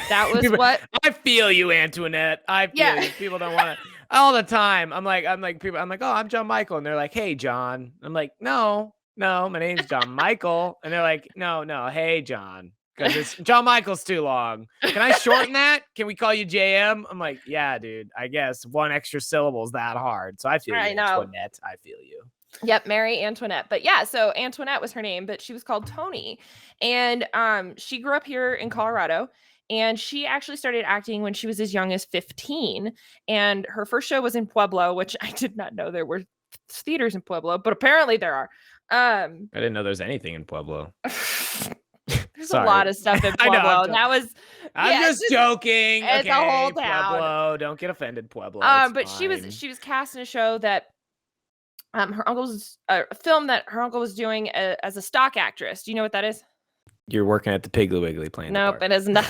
That was what. I feel you, Antoinette. I feel you. People don't want to all the time. I'm like, oh, I'm John Michael, and they're like, hey, John. I'm like, no, my name's John Michael, and they're like, no, hey, John, because it's John Michael's too long. Can I shorten that? Can we call you JM? I'm like, yeah, dude. I guess one extra syllable is that hard. So I feel you, Antoinette. I feel you. Yep, Mary Antoinette. But yeah, so Antoinette was her name, but she was called Tony. And she grew up here in Colorado. And she actually started acting when she was as young as 15. And her first show was in Pueblo, which I did not know there were theaters in Pueblo, but apparently there are. I didn't know there's anything in Pueblo. There's a lot of stuff in Pueblo. I'm just joking. It's a whole town. Pueblo. Don't get offended, Pueblo. But fine. she was cast in a show that her uncle's a film that her uncle was doing as a stock actress. Do you know what that is? You're working at the Piggly Wiggly playing. Nope, it is not.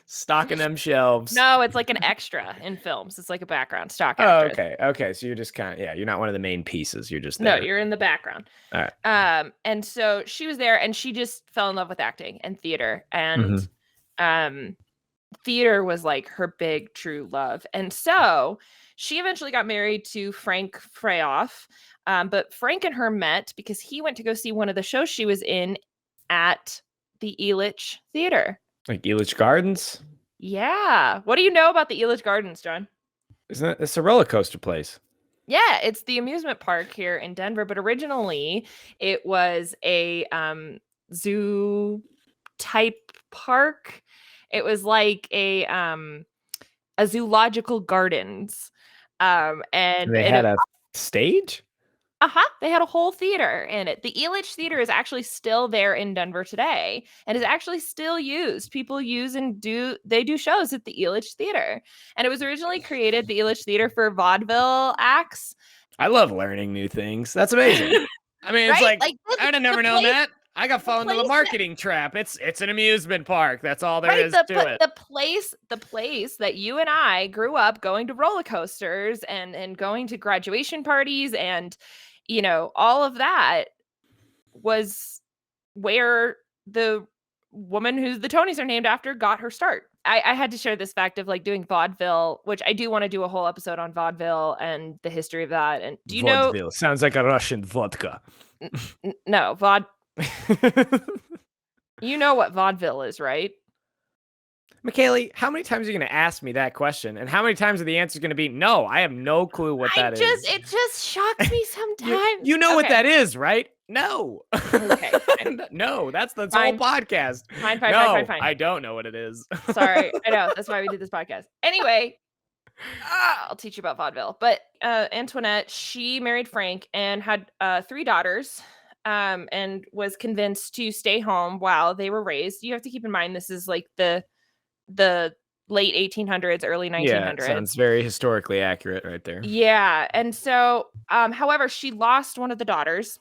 Stocking them shelves. No, it's like an extra in films. It's like a background stock actress. Okay. So you're just kind of, you're not one of the main pieces. You're just there. No, you're in the background. All right. And so she was there, and she just fell in love with acting and theater, and theater was like her big true love. And so she eventually got married to Frank Freyoff. But Frank and her met because he went to go see one of the shows she was in at the Elitch Theater. Like Elitch Gardens? Yeah. What do you know about the Elitch Gardens, John? It's a roller coaster place. Yeah, it's the amusement park here in Denver, but originally it was a zoo type park. It was like a zoological gardens. And they had a stage? They had a whole theater in it. The Elitch Theater is actually still there in Denver today and is actually still used. People use and do shows at the Elitch Theater. And it was originally created, the Elitch Theater, for vaudeville acts. I love learning new things. That's amazing. I mean, it's like I'd have never known that. I got fallen into the marketing trap. It's an amusement park. That's all there is to it. The place that you and I grew up going to roller coasters and going to graduation parties and, you know, all of that was where the woman who the Tonys are named after got her start. I had to share this fact of like doing vaudeville, which I do want to do a whole episode on vaudeville and the history of that. And do you vaudeville know? Sounds like a Russian vodka. No, you know what vaudeville is, right? McKaylee, how many times are you going to ask me that question? And how many times are the answers going to be, no, I have no clue what that is? It just shocks me sometimes. You know what that is, right? No. Okay. No, that's the whole podcast. Fine. I don't know what it is. Sorry. I know. That's why we did this podcast. Anyway, I'll teach you about vaudeville. But Antoinette, she married Frank and had 3 daughters. And was convinced to stay home while they were raised. You have to keep in mind, this is like the late 1800s, early 1900s. Yeah, sounds very historically accurate right there. Yeah. And so, however, she lost one of the daughters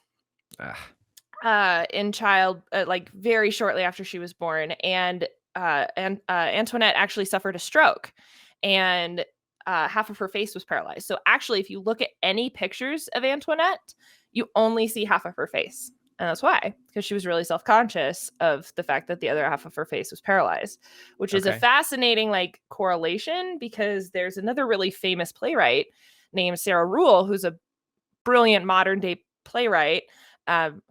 in child, like very shortly after she was born. And Antoinette actually suffered a stroke, and half of her face was paralyzed. So actually, if you look at any pictures of Antoinette, you only see half of her face. And that's why, because she was really self-conscious of the fact that the other half of her face was paralyzed, which is a fascinating like correlation, because there's another really famous playwright named Sarah Ruhl, who's a brilliant modern day playwright,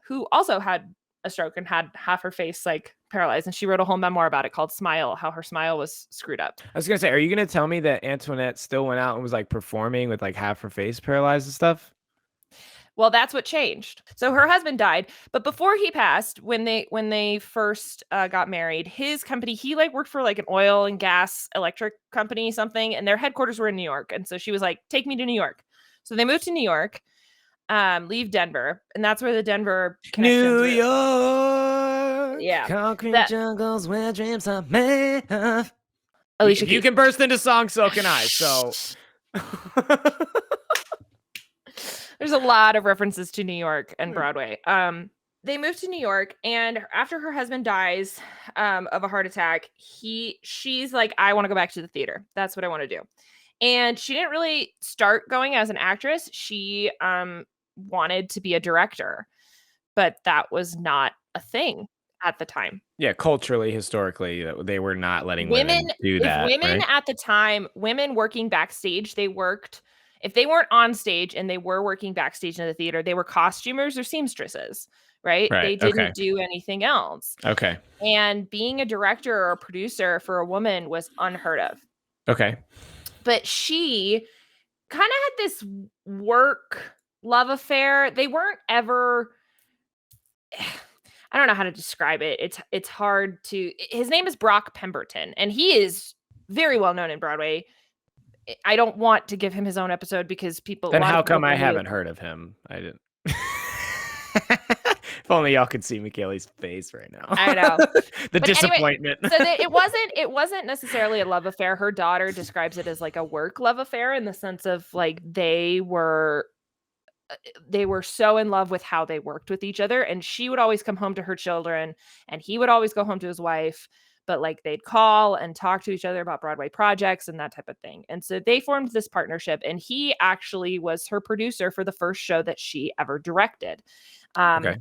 who also had a stroke and had half her face like paralyzed. And she wrote a whole memoir about it called Smile, how her smile was screwed up. I was going to say, are you going to tell me that Antoinette still went out and was like performing with like half her face paralyzed and stuff? Well, that's what changed. So her husband died, but before he passed, when they first got married, his company, he like worked for like an oil and gas electric company, something, and their headquarters were in New York. And so she was like, take me to New York. So they moved to New York, leave Denver, and that's where the Denver New York, yeah, concrete jungles where dreams are made of. Alicia you can burst into song, so can I. So. There's a lot of references to New York and Broadway. They moved to New York, and after her husband dies of a heart attack, she's like, I want to go back to the theater. That's what I want to do. And she didn't really start going as an actress. She wanted to be a director, but that was not a thing at the time. Yeah, culturally, historically, they were not letting Women, women do if that, women right? at the time, women working backstage, they worked, if they weren't on stage and they were working backstage in the theater, they were costumers or seamstresses, right? Right. They Okay. didn't do anything else. Okay. And being a director or a producer for a woman was unheard of. Okay. But she kind of had this work love affair. They weren't ever I don't know how to describe it. It's hard to his name is Brock Pemberton and he is very well known in Broadway. I don't want to give him his own episode because a Then lot of how people come I know who he is. haven't heard of him? I didn't. If only y'all could see Michaela's face right now. I know. The But anyway, disappointment. so it wasn't necessarily a love affair. Her daughter describes it as like a work love affair in the sense of like they were so in love with how they worked with each other, and she would always come home to her children and he would always go home to his wife, but like they'd call and talk to each other about Broadway projects and that type of thing. And so they formed this partnership, and he actually was her producer for the first show that she ever directed. Okay.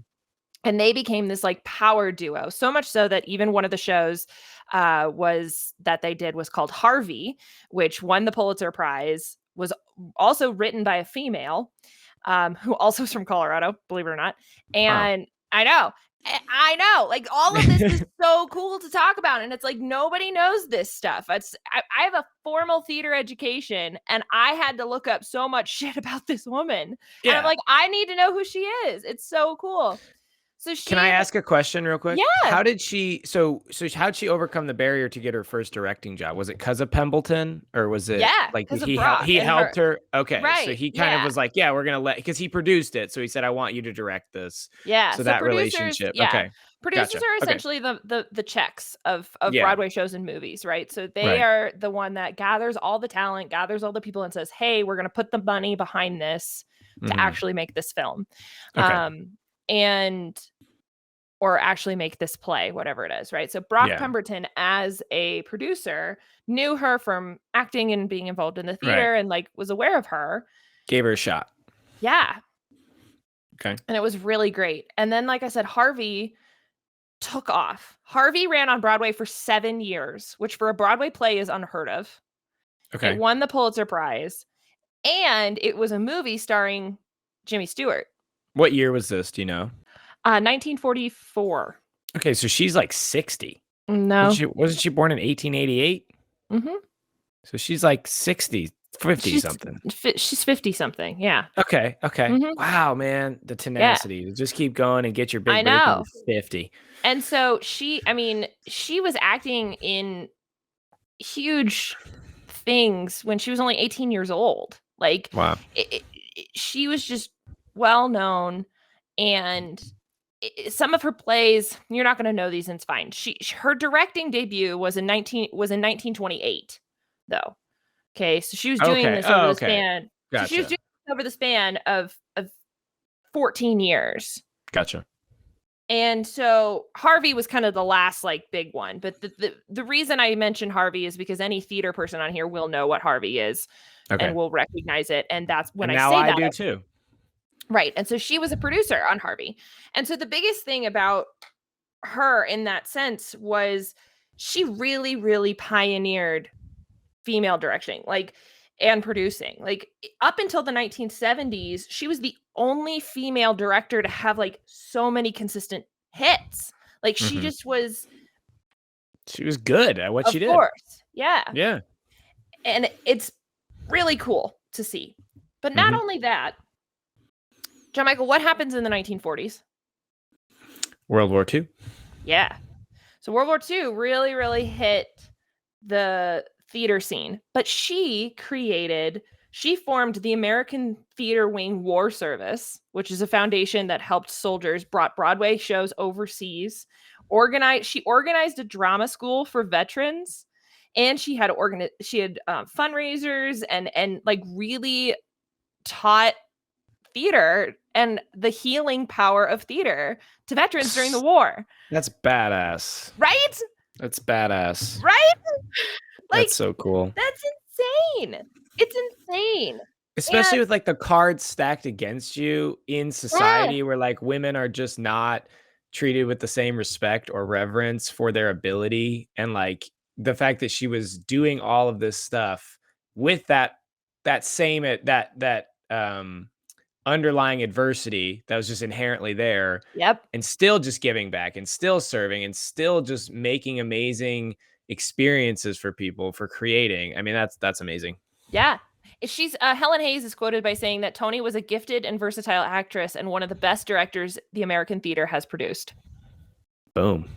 And they became this like power duo, so much so that even one of the shows was that they did was called Harvey, which won the Pulitzer Prize, was also written by a female who also is from Colorado, believe it or not. Wow. And I know, like all of this is so cool to talk about. And it's like, nobody knows this stuff. I have a formal theater education and I had to look up so much shit about this woman. And I'm Yeah. like, I need to know who she is. It's so cool. So Can I she, ask a question real quick? yeah, How did she how'd she overcome the barrier to get her first directing job? Was it because of Pembleton, or was it yeah, like because of he Brock and her. helped her? Okay, so Right. he kind of Yeah. was like, yeah, we're gonna let, because he produced it, so he said, I want you to direct this. Yeah. So So that producers, relationship. yeah. Okay, Producers gotcha. are Okay, essentially the checks of yeah, Broadway shows and movies, right? So they right. are the one that gathers all the talent, gathers all the people and says, "Hey, we're going to put the money behind this to Hmm. actually make this film." Okay, And or actually make this play, whatever it is, right? So Brock yeah, Pemberton as a producer knew her from acting and being involved in the right. theater and like was aware of her. Gave her a shot. Yeah. Okay, And it was really great. And then like I said, Harvey took off. Harvey ran on Broadway for 7 years, which for a Broadway play is unheard of. It okay. won the Pulitzer Prize, and it was a movie starring Jimmy Stewart. What year was this? Do you know? 1944. Okay, so she's like 60. No. Wasn't she born in 1888? Mhm. So she's like 60, 50 She's something. she's 50 something. Yeah. Okay, okay. Mhm. Wow, man, the Yeah. tenacity to just keep going and get your I big break when know. you're 50. And so she was acting in huge things when she was only 18 years old. Like Wow. she was just well known, and some of her plays, you're not going to know these, and it's fine. Her directing debut was in 1928 though. Okay, so she was doing Okay. this over Oh, the okay. span. So she was Gotcha. doing this over the span of 14 years. Gotcha. And so Harvey was kind of the last like big one. But the reason I mentioned Harvey is because any theater person on here will know what Harvey is Okay. and will recognize it. And that's when And I now say I that. do too. Right. And so she was a producer on Harvey. And so the biggest thing about her in that sense was she really, really pioneered female directing, like, and producing. Like up until the 1970s, she was the only female director to have like so many consistent hits. Like she Mhm. just was, She was good at what of she did. course. Yeah. Yeah. And it's really cool to see. But not Mhm. only that, John Michael, what happens in the 1940s? World War II. Yeah. So World War II really, really hit the theater scene, but she formed the American Theater Wing War Service, which is a foundation that helped soldiers, brought Broadway shows overseas. She organized a drama school for veterans, and she had fundraisers and like really taught theater and the healing power of theater to veterans during the war. That's badass. Right? That's badass. Right? Like That's so cool. that's insane. It's insane. Especially And with like the cards stacked against you in yeah, society where like women are just not treated with the same respect or reverence for their ability. And like the fact that she was doing all of this stuff with that same underlying adversity that was just inherently there, yep. and still just giving back and still serving and still just making amazing experiences for people for creating. I mean, that's amazing. Yeah. She's Helen Hayes is quoted by saying that Toni was a gifted and versatile actress and one of the best directors the American theater has produced. Boom.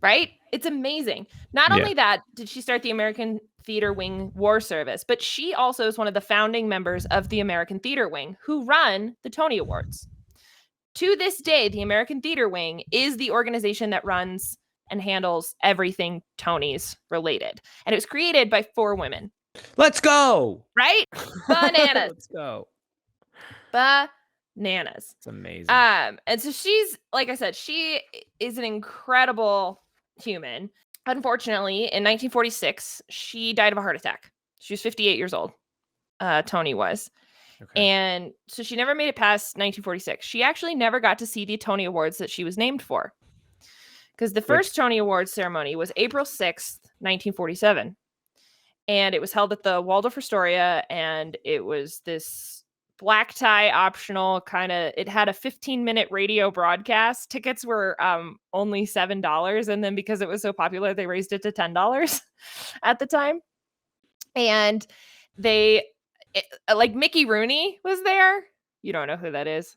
Right? It's amazing. Not Yeah. only that did she start the American Theater Wing War Service, but she also is one of the founding members of the American Theater Wing who run the Tony Awards. To this day, the American Theater Wing is the organization that runs and handles everything Tonys related. And it was created by 4 women. Let's go. Right? Bananas. Let's go. Bananas. It's amazing. And so she's, like I said, she is an incredible human. Unfortunately, in 1946, she died of a heart attack. She was 58 years old. Toni was. Okay. And so she never made it past 1946. She actually never got to see the Tony Awards that she was named for. Because the first Tony Awards ceremony was April 6th, 1947. And it was held at the Waldorf Astoria, and it was this black tie optional kind of, it had a 15-minute radio broadcast. Tickets were only $7, and then because it was so popular, they raised it to $10 at the time. And like Mickey Rooney was there. You don't know who that is?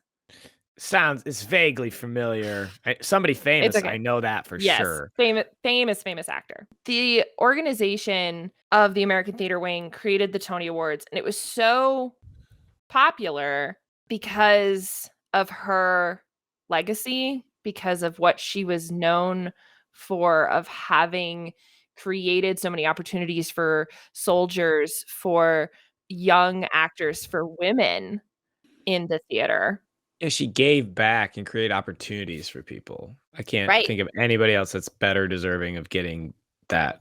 It's vaguely familiar. Somebody famous, It's okay. I know that for Yes, sure. famous actor. The organization of the American Theater Wing created the Tony Awards, and it was so popular because of her legacy, because of what she was known for, of having created so many opportunities for soldiers, for young actors, for women in the theater. Yeah, she gave back and created opportunities for people. I can't Right. think of anybody else that's better deserving of getting that,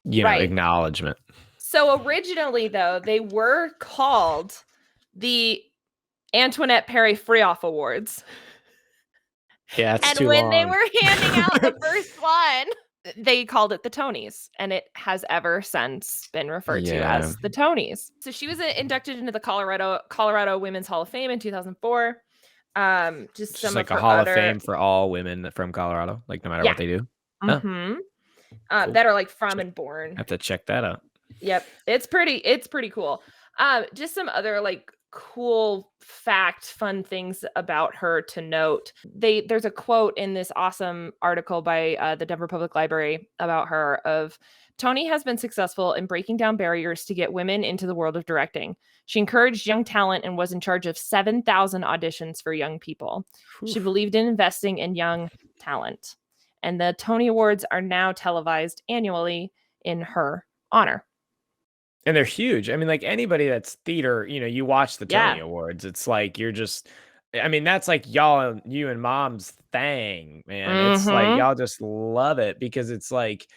Right. acknowledgement. So originally, though, they were called the Antoinette Perry Freoff Awards. Yeah, it's And too when they long. were handing out the first one, they called it the Tonys, and it has ever since been referred to as the Tonys. So she was inducted into the Colorado Women's Hall of Fame in 2004. Just some like of a her hall of other fame for all women from Colorado, like no matter Yeah. what they do. Oh, Mm-hmm. cool. That are like from and born. I have to check that out. Yep. It's pretty cool. Just some other like cool fun things about her to note. There's a quote in this awesome article by the Denver Public Library about her of Toni has been successful in breaking down barriers to get women into the world of directing. She encouraged young talent and was in charge of 7,000 auditions for young people. Whew. She believed in investing in young talent. And the Tony Awards are now televised annually in her honor. And they're huge. I mean, like anybody that's theater, you watch the Tony Yeah. Awards. It's like that's like you and mom's thing, man. It's like Mhm. y'all just love it because it's like,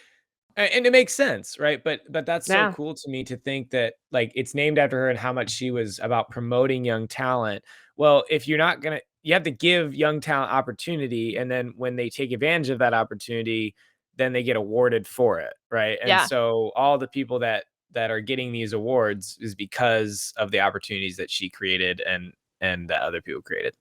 and it makes sense, right? But that's so Yeah. cool to me to think that like it's named after her and how much she was about promoting young talent. Well, if you're not gonna, you have to give young talent opportunity, and then when they take advantage of that opportunity, then they get awarded for it, right? And Yeah. so all the people that are getting these awards is because of the opportunities that she created and that other people created.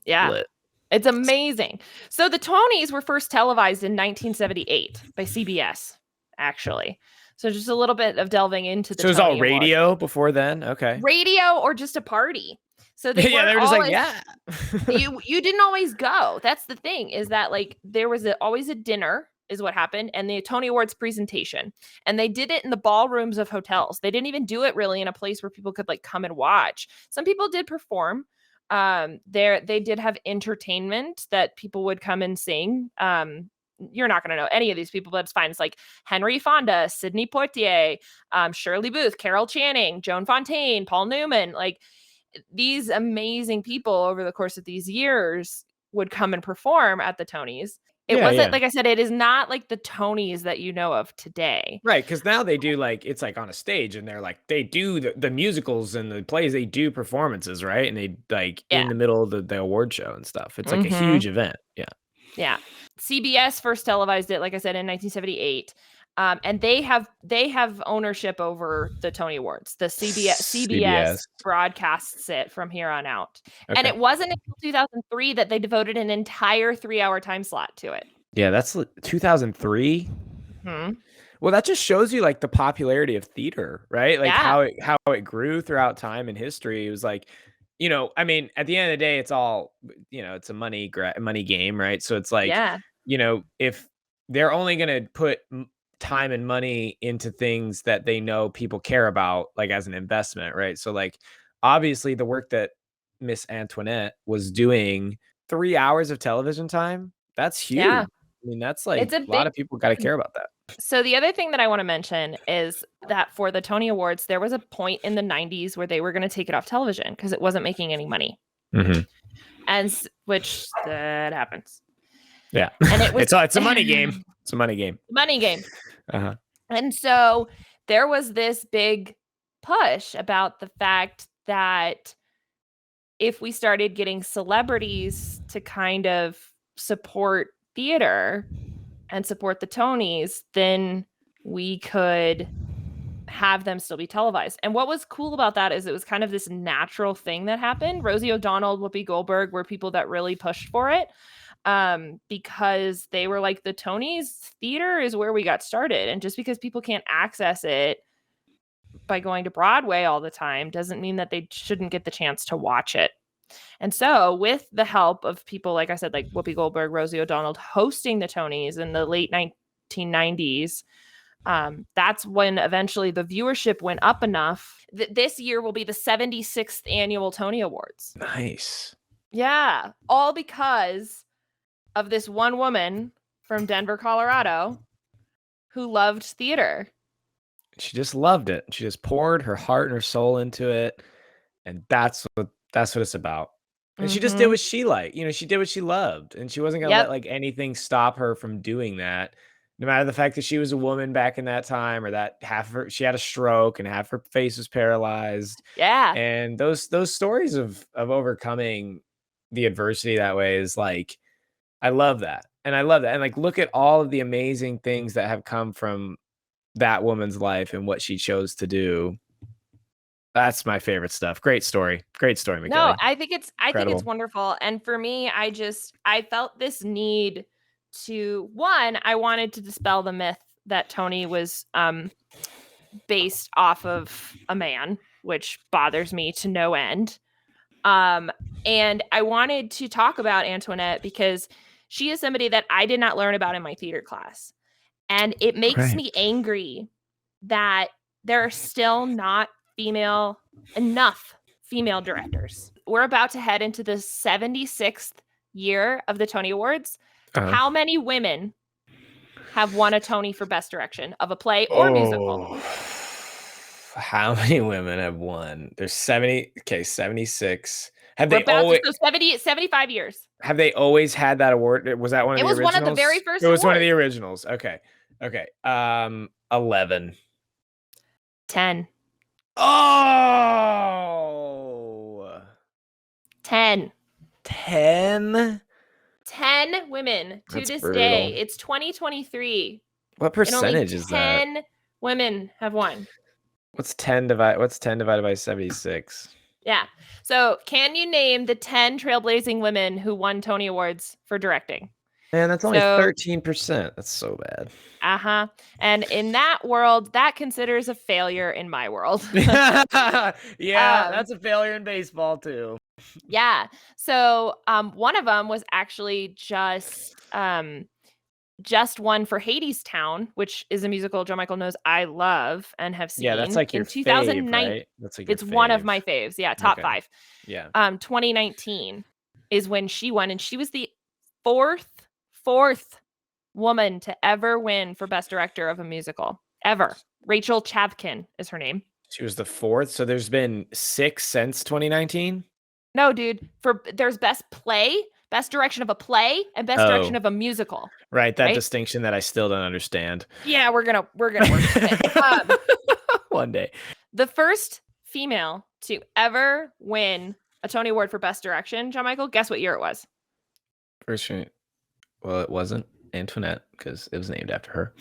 Yeah. Lit. It's amazing. So the Tonys were first televised in 1978 by CBS, actually. So just a little bit of delving into the So it was all Tony Awards. radio before then? Okay. Radio or just a party. So they Yeah, were they were just like, always, yeah. you didn't always go. That's the thing, is that like there was always a dinner is what happened, and the Tony Awards presentation. And they did it in the ballrooms of hotels. They didn't even do it really in a place where people could like come and watch. Some people did perform. They did have entertainment that people would come and sing. You're not going to know any of these people, but it's fine. It's like Henry Fonda, Sidney Poitier, Shirley Booth, Carol Channing, Joan Fontaine, Paul Newman. Like these amazing people over the course of these years would come and perform at the Tonys. It Yeah, wasn't, yeah. like I said, it is not like the Tonys that you know of today. Right, because now they do like it's like on a stage and they're like they do the musicals and the plays, they do performances, right? And they like Yeah. in the middle of the award show and stuff. It's like a Mm-hmm. huge event. Yeah. Yeah. CBS first televised it, like I said, in 1978. And they have ownership over the Tony Awards. The CBS CBS. broadcasts it from here on out. And Okay. it wasn't until 2003 that they devoted an entire 3-hour time slot to it. Yeah, that's 2003. Hmm. Well, that just shows you like the popularity of theater, right? Like Yeah. how it grew throughout time and history. It was like, I mean, at the end of the day, it's all, it's a money game, right? So it's like, Yeah. if they're only going to put time and money into things that they know people care about, like as an investment, right? So like, obviously, the work that Miss Antoinette was doing, 3 hours of television time, that's Yeah. huge. I mean, that's like It's a a lot big of people got to thing. care about that. So the other thing that I want to mention is that for the Tony Awards, there was a point in the 90s where they were going to take it off television because it wasn't making any money. Mm-hmm. And which that happens. Yeah. And it was it's a money game. It's a money game. Money game. Uh-huh. And so there was this big push about the fact that if we started getting celebrities to kind of support theater and support the Tonys, then we could have them still be televised. And what was cool about that is it was kind of this natural thing that happened. Rosie O'Donnell, Whoopi Goldberg were people that really pushed for it, because they were like, the Tonys theater is where we got started. And just because people can't access it by going to Broadway all the time doesn't mean that they shouldn't get the chance to watch it. And so with the help of people, like I said, like Whoopi Goldberg, Rosie O'Donnell hosting the Tonys in the late 1990s, that's when eventually the viewership went up enough that this year will be the 76th annual Tony Awards. Nice. Yeah. All because of this one woman from Denver, Colorado, who loved theater. She just loved it. She just poured her heart and her soul into it. And that's what it's about. And she just did what she liked. She did what she loved. And she wasn't gonna let like anything stop her from doing that. No matter the fact that she was a woman back in that time, or that she had a stroke and half her face was paralyzed. Yeah. And those stories of overcoming the adversity that way is like, I love that. And I love that. And like, look at all of the amazing things that have come from that woman's life and what she chose to do. That's my favorite stuff. Great story. Great story, McKelly. No, I think it's Incredible. wonderful. And for me, I felt this need to, one, I wanted to dispel the myth that Tony was based off of a man, which bothers me to no end. And I wanted to talk about Antoinette because she is somebody that I did not learn about in my theater class. And it makes me angry that there are still not enough female directors. We're about to head into the 76th year of the Tony Awards. Uh-huh. How many women have won a Tony for Best Direction of a play or musical? How many women have won? There's 76. Have We're they about always to 75 years? Have they always had that award? Was that one of the originals? It was one of the very first It was awards. One of the originals. Okay. 11. 10. Oh. 10. 10? 10 women to That's this brutal. day. It's 2023. What percentage is that? 10 women have won. What's 10 divided by 76? Yeah. So, can you name the 10 trailblazing women who won Tony Awards for directing? Man, that's only 13%. That's so bad. Uh-huh. And in that world, that considers a failure in my world. Yeah, that's a failure in baseball too. Yeah. So, one of them was actually just one for Hadestown, which is a musical John Michael knows I love and have seen. Yeah, that's like your 2009. Fave, right? That's like it's one of my faves. Yeah, top 5. Yeah. 2019 is when she won, and she was the fourth woman to ever win for Best Director of a musical ever. Rachel Chavkin is her name. She was the 4th, so there's been 6 since 2019. No, dude. There's Best Play, best direction of a play and best direction of a musical. Right, that distinction that I still don't understand. Yeah, we're gonna work with it. One day. The first female to ever win a Tony Award for Best Direction, John Michael, guess what year it was? Well, it wasn't Antoinette because it was named after her.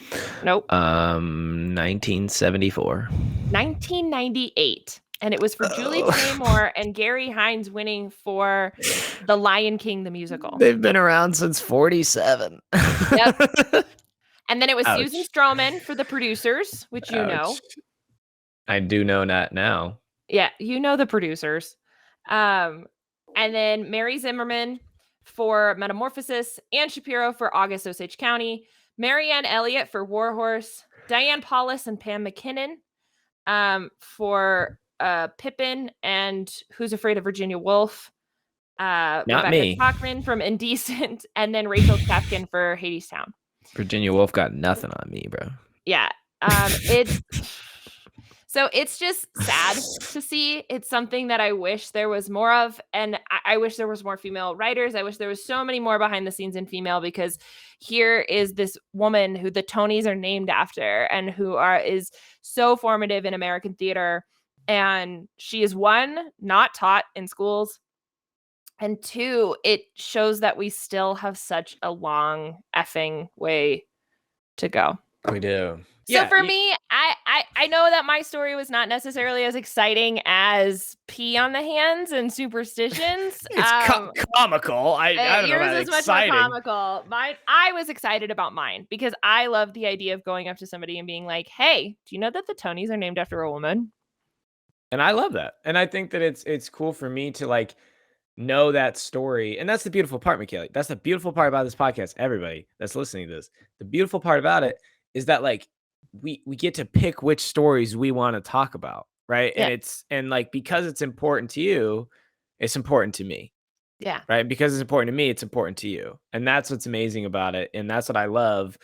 Nope. 1974. 1998. And it was for Julie Taymor and Gary Hines winning for The Lion King, the musical. They've been around since 47. Yep. And then it was Susan Stroman for The Producers, which you know. I do know that now. Yeah, you know the producers. And then Mary Zimmerman for Metamorphosis, Ann Shapiro for August Osage County, Marianne Elliott for Warhorse, Diane Paulus and Pam McKinnon for Pippin and Who's Afraid of Virginia Woolf, Rebecca Stockman from Indecent, and then Rachel Chapkin for Hadestown. Virginia Woolf got nothing on me, bro. Yeah. It's just sad to see. It's something that I wish there was more of. And I wish there was more female writers. I wish there was so many more behind the scenes in female, because here is this woman who the Tonys are named after and who is so formative in American theater. And she is, one, not taught in schools. And two, it shows that we still have such a long effing way to go. We do. So for me, I know that my story was not necessarily as exciting as Pee on the Hands and Superstitions. It's comical. I don't know about yours is exciting. Much more comical. I was excited about mine because I love the idea of going up to somebody and being like, "Hey, do you know that the Tonys are named after a woman?" And I love that. And I think that it's cool for me to like know that story. And that's the beautiful part, Michaela. That's the beautiful part about this podcast. Everybody that's listening to this, the beautiful part about it is that like we get to pick which stories we want to talk about, right? Yeah. And like because it's important to you, it's important to me. Yeah. Right? Because it's important to me, it's important to you. And that's what's amazing about it. And that's what I love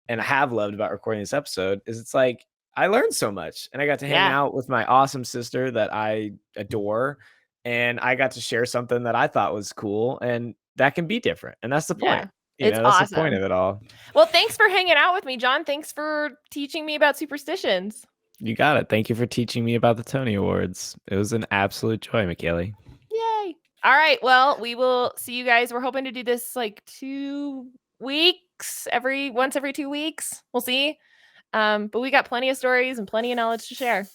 and I have loved about recording this episode is it's like I learned so much and I got to hang out with my awesome sister that I adore. And I got to share something that I thought was cool and that can be different. And that's the point. Yeah. That's awesome. The point of it all. Well, thanks for hanging out with me, John. Thanks for teaching me about superstitions. You got it. Thank you for teaching me about the Tony Awards. It was an absolute joy, Michaela. Yay. All right. Well, we will see you guys. We're hoping to do this like 2 weeks, once every 2 weeks. We'll see. But we got plenty of stories and plenty of knowledge to share.